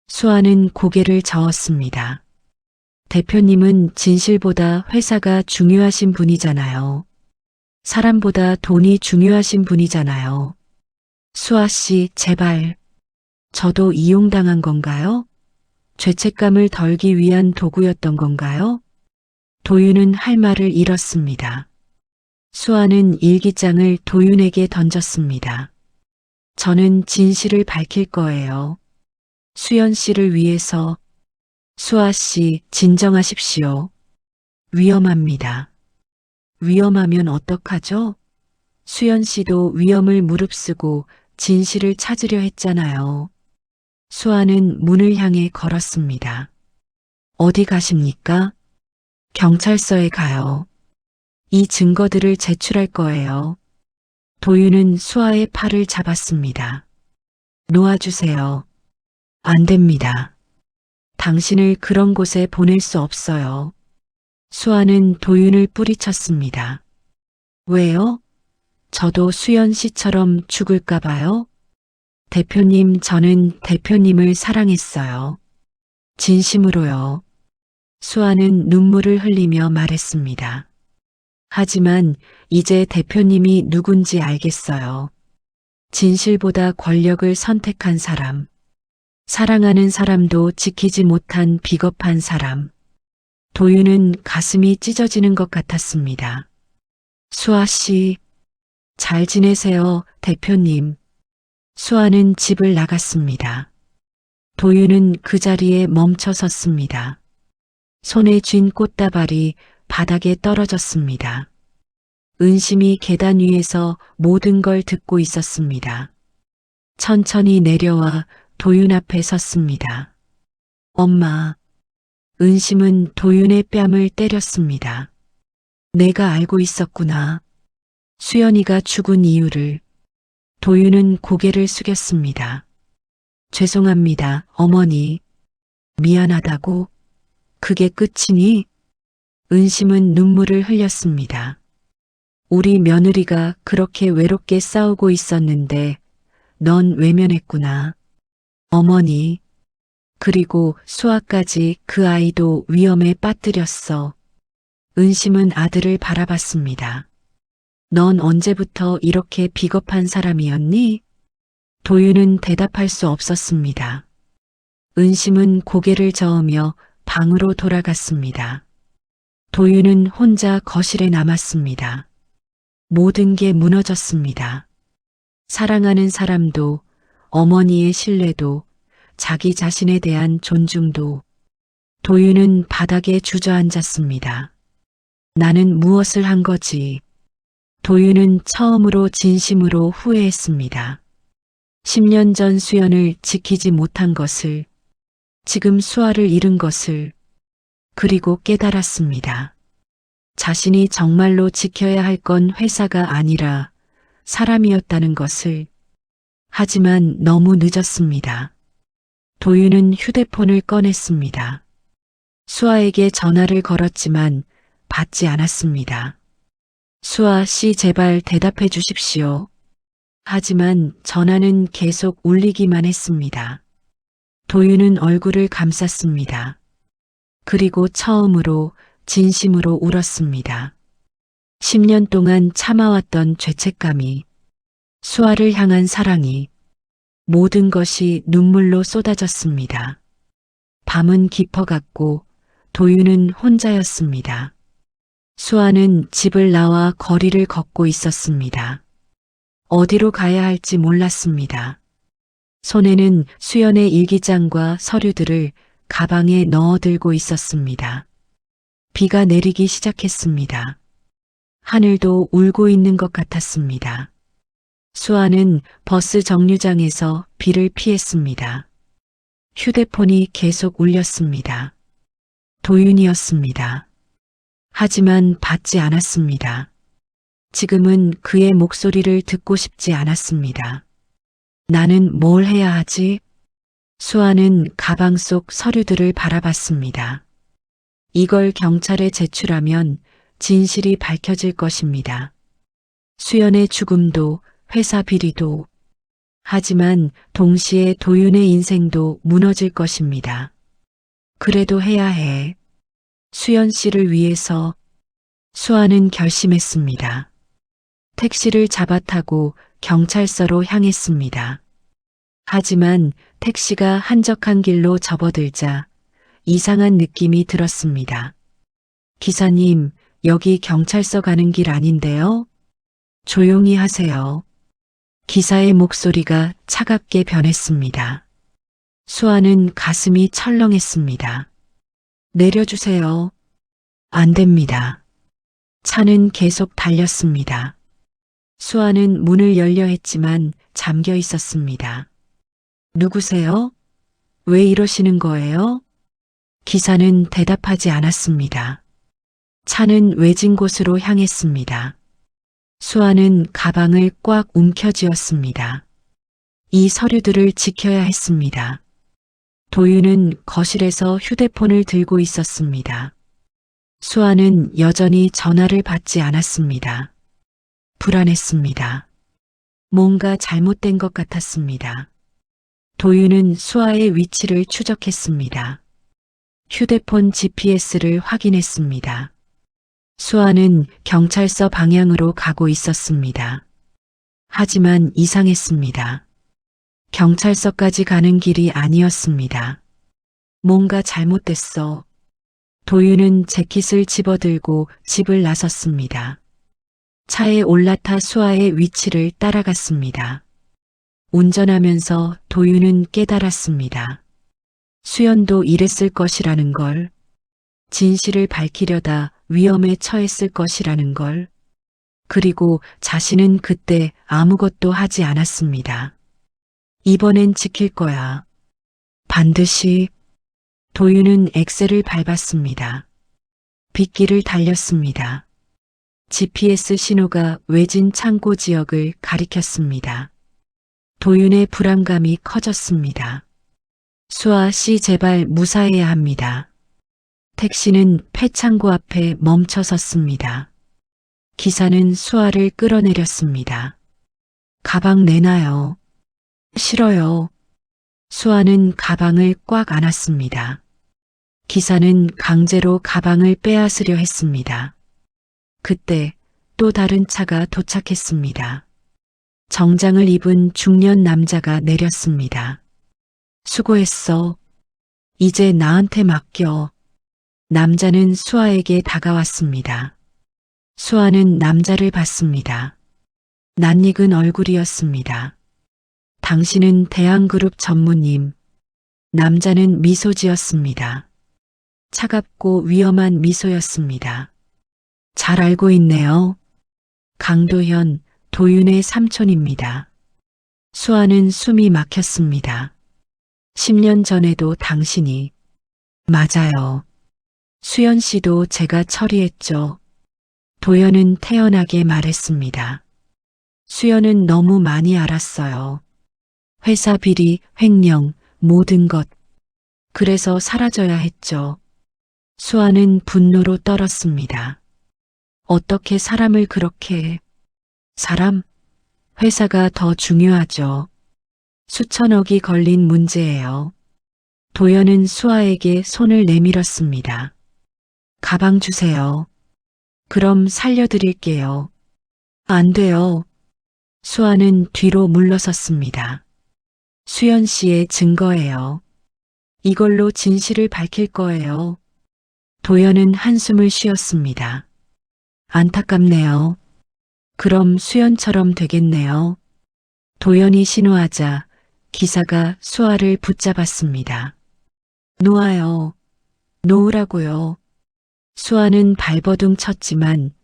수아는 고개를 저었습니다. 대표님은 진실보다 회사가 중요하신 분이잖아요. 사람보다 돈이 중요하신 분이잖아요. 수아 씨, 제발. 저도 이용당한 건가요? 죄책감을 덜기 위한 도구였던 건가요? 도윤은 할 말을 잃었습니다. 수아는 일기장을 도윤에게 던졌습니다. 저는 진실을 밝힐 거예요. 수연 씨를 위해서. 수아 씨, 진정하십시오. 위험합니다. 위험하면 어떡하죠? 수연 씨도 위험을 무릅쓰고 진실을 찾으려 했잖아요. 수아는 문을 향해 걸었습니다. 어디 가십니까? 경찰서에 가요. 이 증거들을 제출할 거예요. 도윤은 수아의 팔을 잡았습니다. 놓아주세요. 안 됩니다. 당신을 그런 곳에 보낼 수 없어요. 수아는 도윤을 뿌리쳤습니다. 왜요? 저도 수연 씨처럼 죽을까 봐요? 대표님, 저는 대표님을 사랑했어요. 진심으로요. 수아는 눈물을 흘리며 말했습니다. 하지만 이제 대표님이 누군지 알겠어요. 진실보다 권력을 선택한 사람. 사랑하는 사람도 지키지 못한 비겁한 사람. 도윤은 가슴이 찢어지는 것 같았습니다. 수아 씨, 잘 지내세요, 대표님. 수아는 집을 나갔습니다. 도윤은 그 자리에 멈춰 섰습니다. 손에 쥔 꽃다발이 바닥에 떨어졌습니다. 은심이 계단 위에서 모든 걸 듣고 있었습니다. 천천히 내려와 도윤 앞에 섰습니다. 엄마. 은심은 도윤의 뺨을 때렸습니다. 내가 알고 있었구나. 수연이가 죽은 이유를. 도윤은 고개를 숙였습니다. 죄송합니다, 어머니. 미안하다고? 그게 끝이니? 은심은 눈물을 흘렸습니다. 우리 며느리가 그렇게 외롭게 싸우고 있었는데 넌 외면했구나. 어머니. 그리고 수아까지 그 아이도 위험에 빠뜨렸어. 은심은 아들을 바라봤습니다. 넌 언제부터 이렇게 비겁한 사람이었니? 도윤은 대답할 수 없었습니다. 은심은 고개를 저으며 방으로 돌아갔습니다. 도윤은 혼자 거실에 남았습니다. 모든 게 무너졌습니다. 사랑하는 사람도, 어머니의 신뢰도, 자기 자신에 대한 존중도. 도윤은 바닥에 주저앉았습니다. 나는 무엇을 한 거지? 도윤은 처음으로 진심으로 후회했습니다. 10년 전 수연을 지키지 못한 것을, 지금 수아를 잃은 것을, 그리고 깨달았습니다. 자신이 정말로 지켜야 할 건 회사가 아니라 사람이었다는 것을. 하지만 너무 늦었습니다. 도윤은 휴대폰을 꺼냈습니다. 수아에게 전화를 걸었지만 받지 않았습니다. 수아 씨, 제발 대답해 주십시오. 하지만 전화는 계속 울리기만 했습니다. 도윤은 얼굴을 감쌌습니다. 그리고 처음으로 진심으로 울었습니다. 10년 동안 참아왔던 죄책감이, 수아를 향한 사랑이, 모든 것이 눈물로 쏟아졌습니다. 밤은 깊어갔고 도윤은 혼자였습니다. 수아는 집을 나와 거리를 걷고 있었습니다. 어디로 가야 할지 몰랐습니다. 손에는 수연의 일기장과 서류들을 가방에 넣어들고 있었습니다. 비가 내리기 시작했습니다. 하늘도 울고 있는 것 같았습니다. 수아는 버스 정류장에서 비를 피했습니다. 휴대폰이 계속 울렸습니다. 도윤이었습니다. 하지만 받지 않았습니다. 지금은 그의 목소리를 듣고 싶지 않았습니다. 나는 뭘 해야 하지? 수아는 가방 속 서류들을 바라봤습니다. 이걸 경찰에 제출하면 진실이 밝혀질 것입니다. 수연의 죽음도 회사 비리도. 하지만 동시에 도윤의 인생도 무너질 것입니다. 그래도 해야 해. 수연 씨를 위해서. 수아는 결심했습니다. 택시를 잡아 타고 경찰서로 향했습니다. 하지만 택시가 한적한 길로 접어들자 이상한 느낌이 들었습니다. 기사님, 여기 경찰서 가는 길 아닌데요? 조용히 하세요. 기사의 목소리가 차갑게 변했습니다. 수아는 가슴이 철렁했습니다. 내려주세요. 안 됩니다. 차는 계속 달렸습니다. 수아는 문을 열려 했지만 잠겨 있었습니다. 누구세요? 왜 이러시는 거예요? 기사는 대답하지 않았습니다. 차는 외진 곳으로 향했습니다. 수아는 가방을 꽉 움켜쥐었습니다. 이 서류들을 지켜야 했습니다. 도윤은 거실에서 휴대폰을 들고 있었습니다. 수아는 여전히 전화를 받지 않았습니다. 불안했습니다. 뭔가 잘못된 것 같았습니다. 도윤은 수아의 위치를 추적했습니다. 휴대폰 GPS를 확인했습니다. 수아는 경찰서 방향으로 가고 있었습니다. 하지만 이상했습니다. 경찰서까지 가는 길이 아니었습니다. 뭔가 잘못됐어. 도윤은 재킷을 집어들고 집을 나섰습니다. 차에 올라타 수아의 위치를 따라갔습니다. 운전하면서 도윤은 깨달았습니다. 수연도 이랬을 것이라는 걸, 진실을 밝히려다 위험에 처했을 것이라는 걸, 그리고 자신은 그때 아무것도 하지 않았습니다. 이번엔 지킬 거야. 반드시. 도윤은 엑셀을 밟았습니다. 빗길을 달렸습니다. GPS 신호가 외진 창고 지역을 가리켰습니다. 도윤의 불안감이 커졌습니다. 수아 씨, 제발 무사해야 합니다. 택시는 폐창고 앞에 멈춰 섰습니다. 기사는 수아를 끌어내렸습니다. 가방 내놔요. 싫어요. 수아는 가방을 꽉 안았습니다. 기사는 강제로 가방을 빼앗으려 했습니다. 그때 또 다른 차가 도착했습니다. 정장을 입은 중년 남자가 내렸습니다. 수고했어. 이제 나한테 맡겨. 남자는 수아에게 다가왔습니다. 수아는 남자를 봤습니다. 낯익은 얼굴이었습니다. 당신은 대한그룹 전무님. 남자는 미소 지었습니다. 차갑고 위험한 미소였습니다. 잘 알고 있네요. 강도현, 도윤의 삼촌입니다. 수아는 숨이 막혔습니다. 10년 전에도 당신이. 맞아요. 수연 씨도 제가 처리했죠. 도연은 태연하게 말했습니다. 수연은 너무 많이 알았어요. 회사 비리, 횡령, 모든 것. 그래서 사라져야 했죠. 수아는 분노로 떨었습니다. 어떻게 사람을 그렇게. 사람? 회사가 더 중요하죠. 수천억이 걸린 문제예요. 도연은 수아에게 손을 내밀었습니다. 가방 주세요. 그럼 살려드릴게요. 안 돼요. 수아는 뒤로 물러섰습니다. 수연 씨의 증거예요. 이걸로 진실을 밝힐 거예요. 도연은 한숨을 쉬었습니다. 안타깝네요. 그럼 수연처럼 되겠네요. 도연이 신호하자 기사가 수아를 붙잡았습니다. 놓아요. 놓으라고요. 수아는 발버둥 쳤지만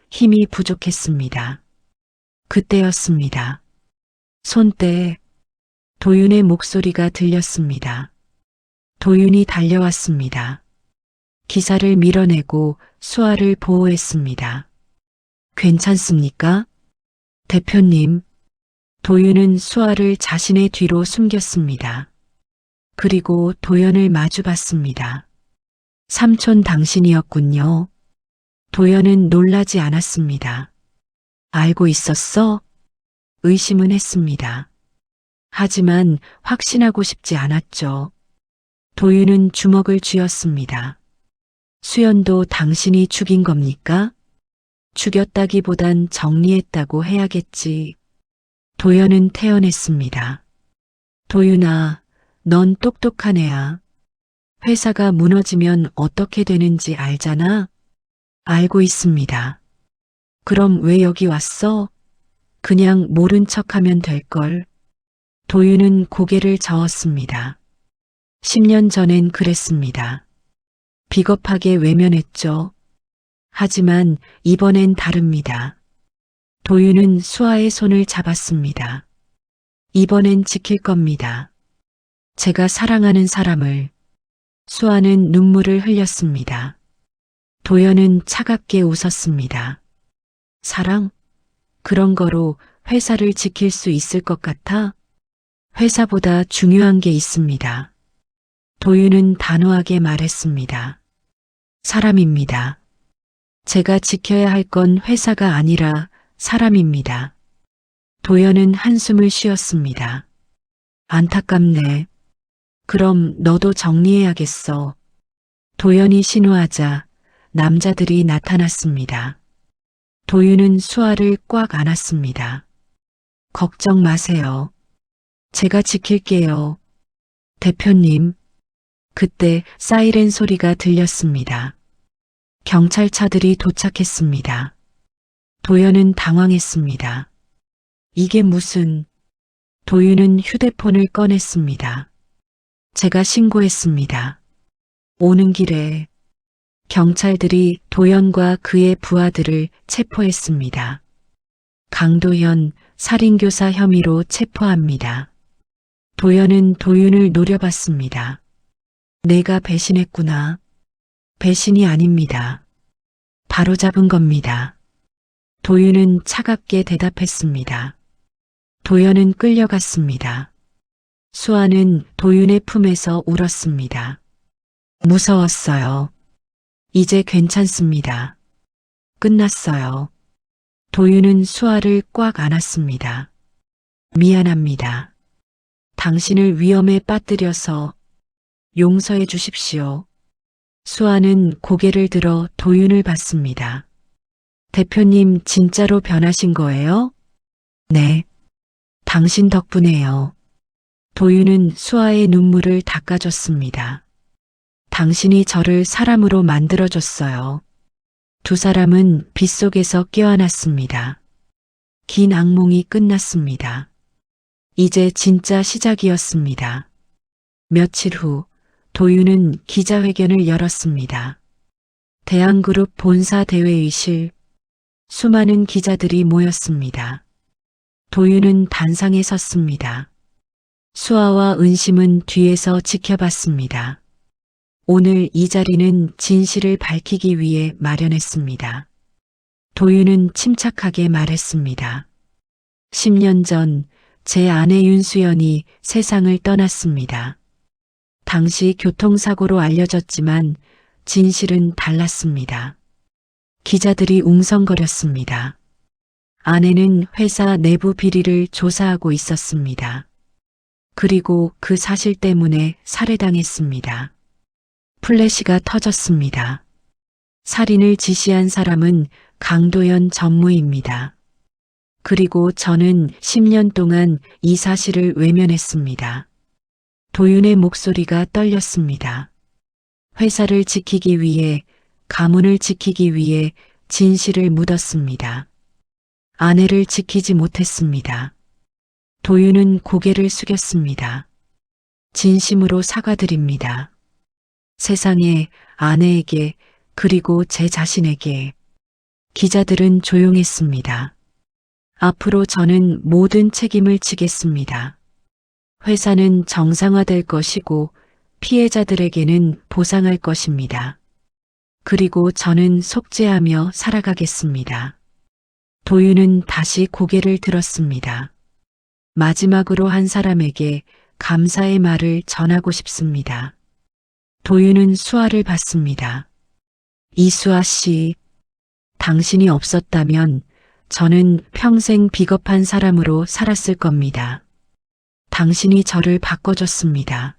힘이 부족했습니다. 그때였습니다. 손때. 도윤의 목소리가 들렸습니다. 도윤이 달려왔습니다. 기사를 밀어내고 수아를 보호했습니다. 괜찮습니까? 대표님. 도윤은 수아를 자신의 뒤로 숨겼습니다. 그리고 도연을 마주봤습니다. 삼촌 당신이었군요. 도연은 놀라지 않았습니다. 알고 있었어? 의심은 했습니다. 하지만 확신하고 싶지 않았죠. 도윤은 주먹을 쥐었습니다. 수연도 당신이 죽인 겁니까? 죽였다기보단 정리했다고 해야겠지. 도연은 태연했습니다. 도윤아, 넌 똑똑한 애야. 회사가 무너지면 어떻게 되는지 알잖아? 알고 있습니다. 그럼 왜 여기 왔어? 그냥 모른 척하면 될걸. 도윤은 고개를 저었습니다. 10년 전엔 그랬습니다. 비겁하게 외면했죠. 하지만 이번엔 다릅니다. 도윤은 수아의 손을 잡았습니다. 이번엔 지킬 겁니다. 제가 사랑하는 사람을. 수아는 눈물을 흘렸습니다. 도연은 차갑게 웃었습니다. 사랑? 그런 거로 회사를 지킬 수 있을 것 같아? 회사보다 중요한 게 있습니다. 도윤은 단호하게 말했습니다. 사람입니다. 제가 지켜야 할 건 회사가 아니라 사람입니다. 도연은 한숨을 쉬었습니다. 안타깝네. 그럼 너도 정리해야겠어. 도연이 신호하자 남자들이 나타났습니다. 도윤은 수아를 꽉 안았습니다. 걱정 마세요. 제가 지킬게요. 대표님. 그때 사이렌 소리가 들렸습니다. 경찰차들이 도착했습니다. 도연은 당황했습니다. 이게 무슨... 도윤은 휴대폰을 꺼냈습니다. 제가 신고했습니다. 오는 길에 경찰들이 도연과 그의 부하들을 체포했습니다. 강도현 살인교사 혐의로 체포합니다. 도연은 도윤을 노려봤습니다. 내가 배신했구나. 배신이 아닙니다. 바로잡은 겁니다. 도윤은 차갑게 대답했습니다. 도연은 끌려갔습니다. 수아는 도윤의 품에서 울었습니다. 무서웠어요. 이제 괜찮습니다. 끝났어요. 도윤은 수아를 꽉 안았습니다. 미안합니다. 당신을 위험에 빠뜨려서 용서해 주십시오. 수아는 고개를 들어 도윤을 봤습니다. 대표님 진짜로 변하신 거예요? 네. 당신 덕분에요. 도윤은 수아의 눈물을 닦아줬습니다. 당신이 저를 사람으로 만들어줬어요. 두 사람은 빗속에서 껴안았습니다. 긴 악몽이 끝났습니다. 이제 진짜 시작이었습니다. 며칠 후 도윤은 기자회견을 열었습니다. 대한그룹 본사 대회의실, 수많은 기자들이 모였습니다. 도윤은 단상에 섰습니다. 수아와 은심은 뒤에서 지켜봤습니다. 오늘 이 자리는 진실을 밝히기 위해 마련했습니다. 도윤은 침착하게 말했습니다. 10년 전 제 아내 윤수연이 세상을 떠났습니다. 당시 교통사고로 알려졌지만 진실은 달랐습니다. 기자들이 웅성거렸습니다. 아내는 회사 내부 비리를 조사하고 있었습니다. 그리고 그 사실 때문에 살해당했습니다. 플래시가 터졌습니다. 살인을 지시한 사람은 강도연 전무입니다. 그리고 저는 10년 동안 이 사실을 외면했습니다. 도윤의 목소리가 떨렸습니다. 회사를 지키기 위해, 가문을 지키기 위해 진실을 묻었습니다. 아내를 지키지 못했습니다. 도윤은 고개를 숙였습니다. 진심으로 사과드립니다. 세상에, 아내에게, 그리고 제 자신에게. 기자들은 조용했습니다. 앞으로 저는 모든 책임을 지겠습니다. 회사는 정상화될 것이고 피해자들에게는 보상할 것입니다. 그리고 저는 속죄하며 살아가겠습니다. 도윤은 다시 고개를 들었습니다. 마지막으로 한 사람에게 감사의 말을 전하고 싶습니다. 도윤은 수아를 봤습니다. 이수아 씨, 당신이 없었다면 저는 평생 비겁한 사람으로 살았을 겁니다. 당신이 저를 바꿔줬습니다.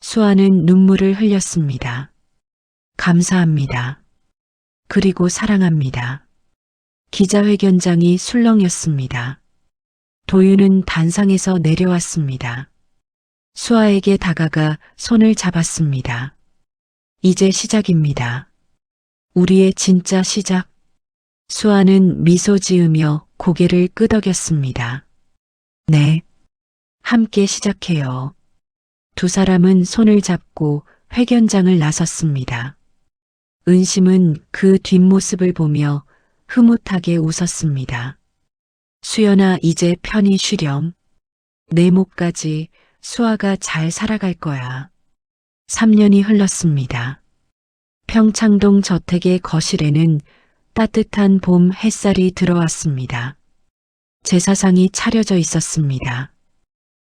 수아는 눈물을 흘렸습니다. 감사합니다. 그리고 사랑합니다. 기자회견장이 술렁였습니다. 도윤은 단상에서 내려왔습니다. 수아에게 다가가 손을 잡았습니다. 이제 시작입니다. 우리의 진짜 시작. 수아는 미소 지으며 고개를 끄덕였습니다. 네. 함께 시작해요. 두 사람은 손을 잡고 회견장을 나섰습니다. 은심은 그 뒷모습을 보며 흐뭇하게 웃었습니다. 수연아, 이제 편히 쉬렴. 내 목까지 수아가 잘 살아갈 거야. 3년이 흘렀습니다. 평창동 저택의 거실에는 따뜻한 봄 햇살이 들어왔습니다. 제사상이 차려져 있었습니다.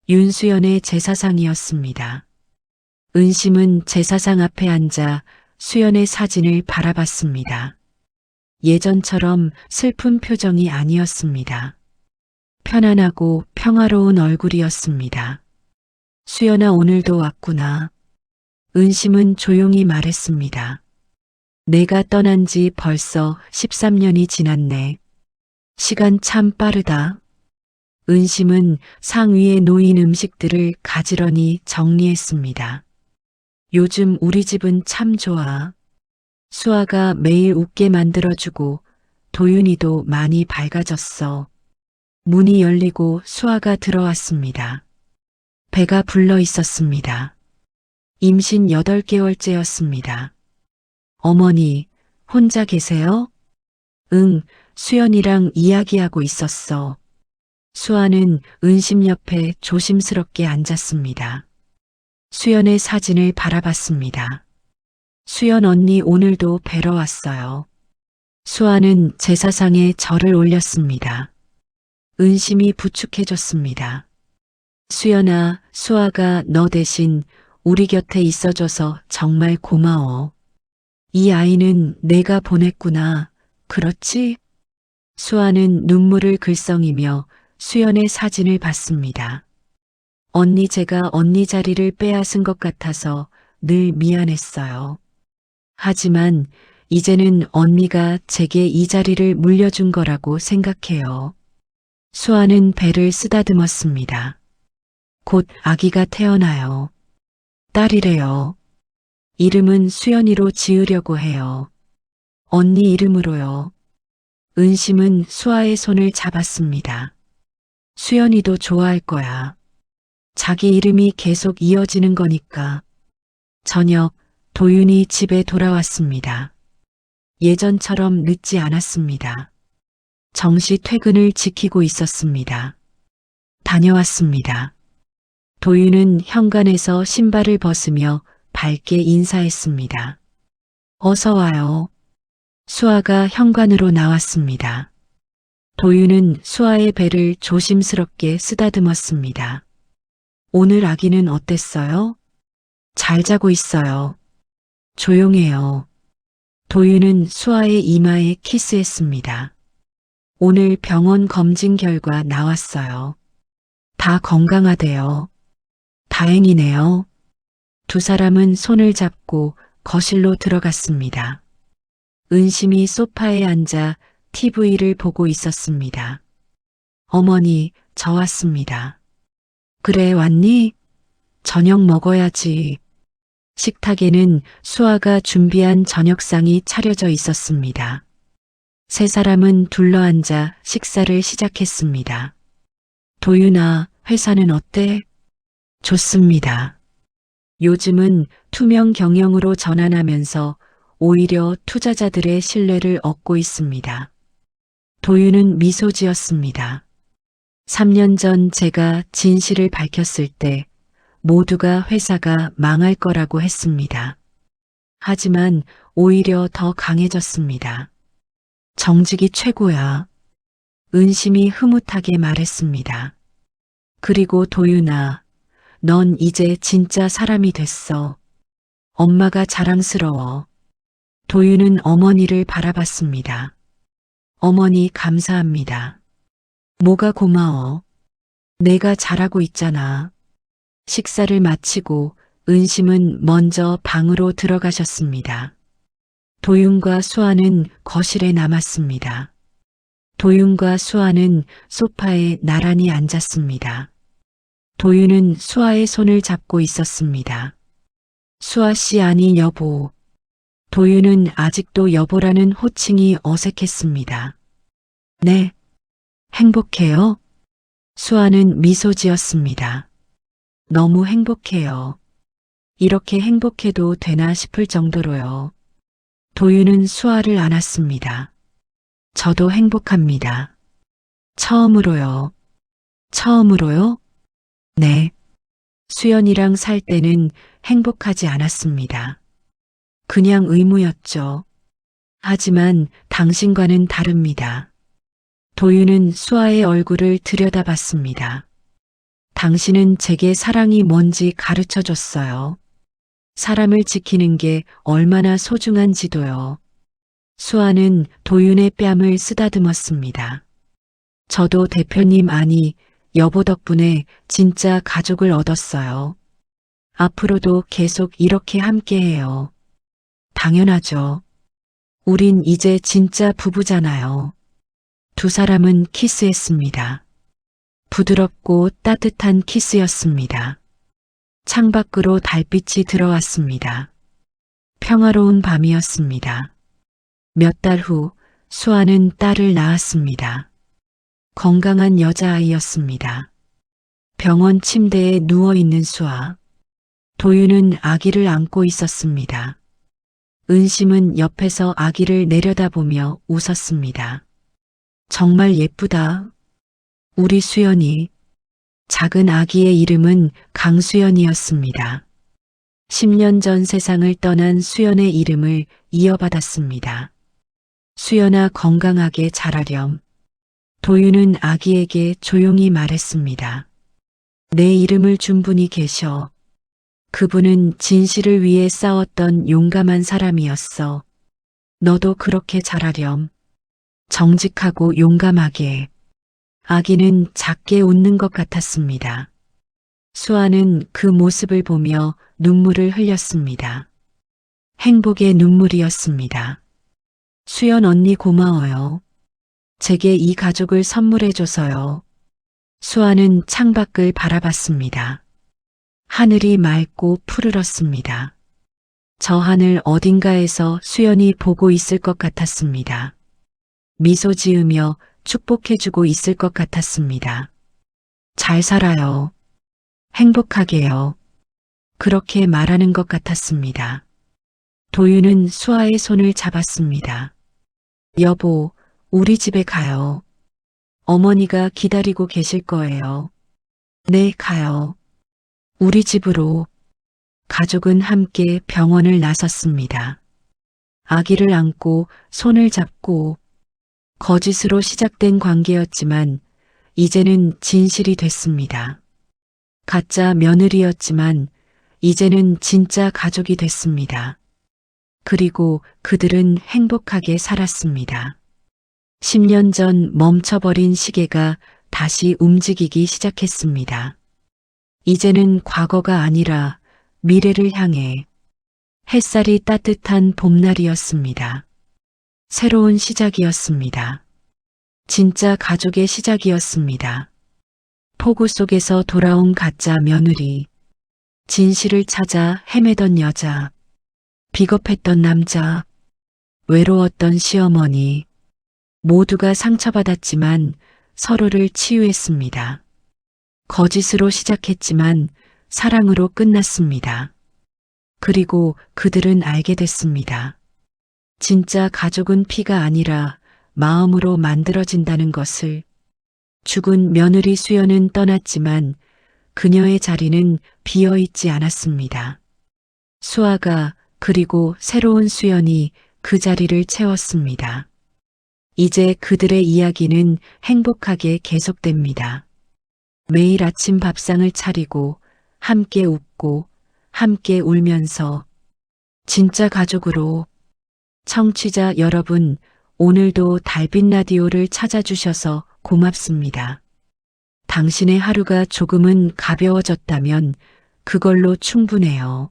윤수연의 제사상이었습니다. 은심은 제사상 앞에 앉아 수연의 사진을 바라봤습니다. 예전처럼 슬픈 표정이 아니었습니다. 편안하고 평화로운 얼굴이었습니다. 수연아, 오늘도 왔구나. 은심은 조용히 말했습니다. 내가 떠난 지 벌써 13년이 지났네. 시간 참 빠르다. 은심은 상 위에 놓인 음식들을 가지런히 정리했습니다. 요즘 우리 집은 참 좋아. 수아가 매일 웃게 만들어주고 도윤이도 많이 밝아졌어. 문이 열리고 수아가 들어왔습니다. 배가 불러 있었습니다. 임신 8개월째였습니다. 어머니, 혼자 계세요? 응, 수연이랑 이야기하고 있었어. 수아는 은심 옆에 조심스럽게 앉았습니다. 수연의 사진을 바라봤습니다. 수연 언니 오늘도 뵈러 왔어요. 수아는 제사상에 절을 올렸습니다. 은심이 부축해줬습니다. 수연아, 수아가 너 대신 우리 곁에 있어줘서 정말 고마워. 이 아이는 내가 보냈구나. 그렇지? 수아는 눈물을 글썽이며 수연의 사진을 봤습니다. 언니, 제가 언니 자리를 빼앗은 것 같아서 늘 미안했어요. 하지만 이제는 언니가 제게 이 자리를 물려준 거라고 생각해요. 수아는 배를 쓰다듬었습니다. 곧 아기가 태어나요. 딸이래요. 이름은 수연이로 지으려고 해요. 언니 이름으로요. 은심은 수아의 손을 잡았습니다. 수연이도 좋아할 거야. 자기 이름이 계속 이어지는 거니까. 저녁, 도윤이 집에 돌아왔습니다. 예전처럼 늦지 않았습니다. 정시 퇴근을 지키고 있었습니다. 다녀왔습니다. 도윤은 현관에서 신발을 벗으며 밝게 인사했습니다. 어서 와요. 수아가 현관으로 나왔습니다. 도윤은 수아의 배를 조심스럽게 쓰다듬었습니다. 오늘 아기는 어땠어요? 잘 자고 있어요. 조용해요. 도윤은 수아의 이마에 키스했습니다. 오늘 병원 검진 결과 나왔어요. 다 건강하대요. 다행이네요. 두 사람은 손을 잡고 거실로 들어갔습니다. 은심이 소파에 앉아 TV를 보고 있었습니다. 어머니, 저 왔습니다. 그래, 왔니? 저녁 먹어야지. 식탁에는 수아가 준비한 저녁상이 차려져 있었습니다. 세 사람은 둘러앉아 식사를 시작했습니다. 도윤아, 회사는 어때? 좋습니다. 요즘은 투명 경영으로 전환하면서 오히려 투자자들의 신뢰를 얻고 있습니다. 도윤은 미소 지었습니다. 3년 전 제가 진실을 밝혔을 때 모두가 회사가 망할 거라고 했습니다. 하지만 오히려 더 강해졌습니다. 정직이 최고야. 은심이 흐뭇하게 말했습니다. 그리고 도윤아, 넌 이제 진짜 사람이 됐어. 엄마가 자랑스러워. 도윤은 어머니를 바라봤습니다. 어머니 감사합니다. 뭐가 고마워. 내가 잘하고 있잖아. 식사를 마치고 은심은 먼저 방으로 들어가셨습니다. 도윤과 수아는 거실에 남았습니다. 도윤과 수아는 소파에 나란히 앉았습니다. 도윤은 수아의 손을 잡고 있었습니다. 수아 씨, 아니 여보. 도윤은 아직도 여보라는 호칭이 어색했습니다. 네. 행복해요? 수아는 미소 지었습니다. 너무 행복해요. 이렇게 행복해도 되나 싶을 정도로요. 도윤은 수아를 안았습니다. 저도 행복합니다. 처음으로요. 처음으로요? 네. 수연이랑 살 때는 행복하지 않았습니다. 그냥 의무였죠. 하지만 당신과는 다릅니다. 도윤은 수아의 얼굴을 들여다봤습니다. 당신은 제게 사랑이 뭔지 가르쳐 줬어요. 사람을 지키는 게 얼마나 소중한지도요. 수아는 도윤의 뺨을 쓰다듬었습니다. 저도 대표님, 아니, 여보 덕분에 진짜 가족을 얻었어요. 앞으로도 계속 이렇게 함께해요. 당연하죠. 우린 이제 진짜 부부잖아요. 두 사람은 키스했습니다. 부드럽고 따뜻한 키스였습니다. 창밖으로 달빛이 들어왔습니다. 평화로운 밤이었습니다. 몇 달 후 수아는 딸을 낳았습니다. 건강한 여자아이였습니다. 병원 침대에 누워있는 수아. 도윤은 아기를 안고 있었습니다. 은심은 옆에서 아기를 내려다보며 웃었습니다. 정말 예쁘다. 우리 수연이. 작은 아기의 이름은 강수연이었습니다. 10년 전 세상을 떠난 수연의 이름을 이어받았습니다. 수연아, 건강하게 자라렴. 도윤은 아기에게 조용히 말했습니다. 내 이름을 준 분이 계셔. 그분은 진실을 위해 싸웠던 용감한 사람이었어. 너도 그렇게 자라렴. 정직하고 용감하게. 아기는 작게 웃는 것 같았습니다. 수아는 그 모습을 보며 눈물을 흘렸습니다. 행복의 눈물이었습니다. 수연 언니 고마워요. 제게 이 가족을 선물해줘서요. 수아는 창밖을 바라봤습니다. 하늘이 맑고 푸르렀습니다. 저 하늘 어딘가에서 수연이 보고 있을 것 같았습니다. 미소 지으며 축복해주고 있을 것 같았습니다. 잘 살아요. 행복하게요. 그렇게 말하는 것 같았습니다. 도윤은 수아의 손을 잡았습니다. 여보, 우리 집에 가요. 어머니가 기다리고 계실 거예요. 네, 가요. 우리 집으로. 가족은 함께 병원을 나섰습니다. 아기를 안고 손을 잡고 거짓으로 시작된 관계였지만 이제는 진실이 됐습니다. 가짜 며느리였지만 이제는 진짜 가족이 됐습니다. 그리고 그들은 행복하게 살았습니다. 10년 전 멈춰버린 시계가 다시 움직이기 시작했습니다. 이제는 과거가 아니라 미래를 향해. 햇살이 따뜻한 봄날이었습니다. 새로운 시작이었습니다. 진짜 가족의 시작이었습니다. 폭우 속에서 돌아온 가짜 며느리, 진실을 찾아 헤매던 여자, 비겁했던 남자, 외로웠던 시어머니, 모두가 상처받았지만 서로를 치유했습니다. 거짓으로 시작했지만 사랑으로 끝났습니다. 그리고 그들은 알게 됐습니다. 진짜 가족은 피가 아니라 마음으로 만들어진다는 것을. 죽은 며느리 수연은 떠났지만 그녀의 자리는 비어있지 않았습니다. 수아가 그리고 새로운 수연이 그 자리를 채웠습니다. 이제 그들의 이야기는 행복하게 계속됩니다. 매일 아침 밥상을 차리고 함께 웃고 함께 울면서 진짜 가족으로. 청취자 여러분, 오늘도 달빛 라디오를 찾아주셔서 고맙습니다. 당신의 하루가 조금은 가벼워졌다면 그걸로 충분해요.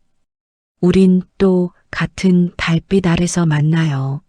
우린 또 같은 달빛 아래서 만나요.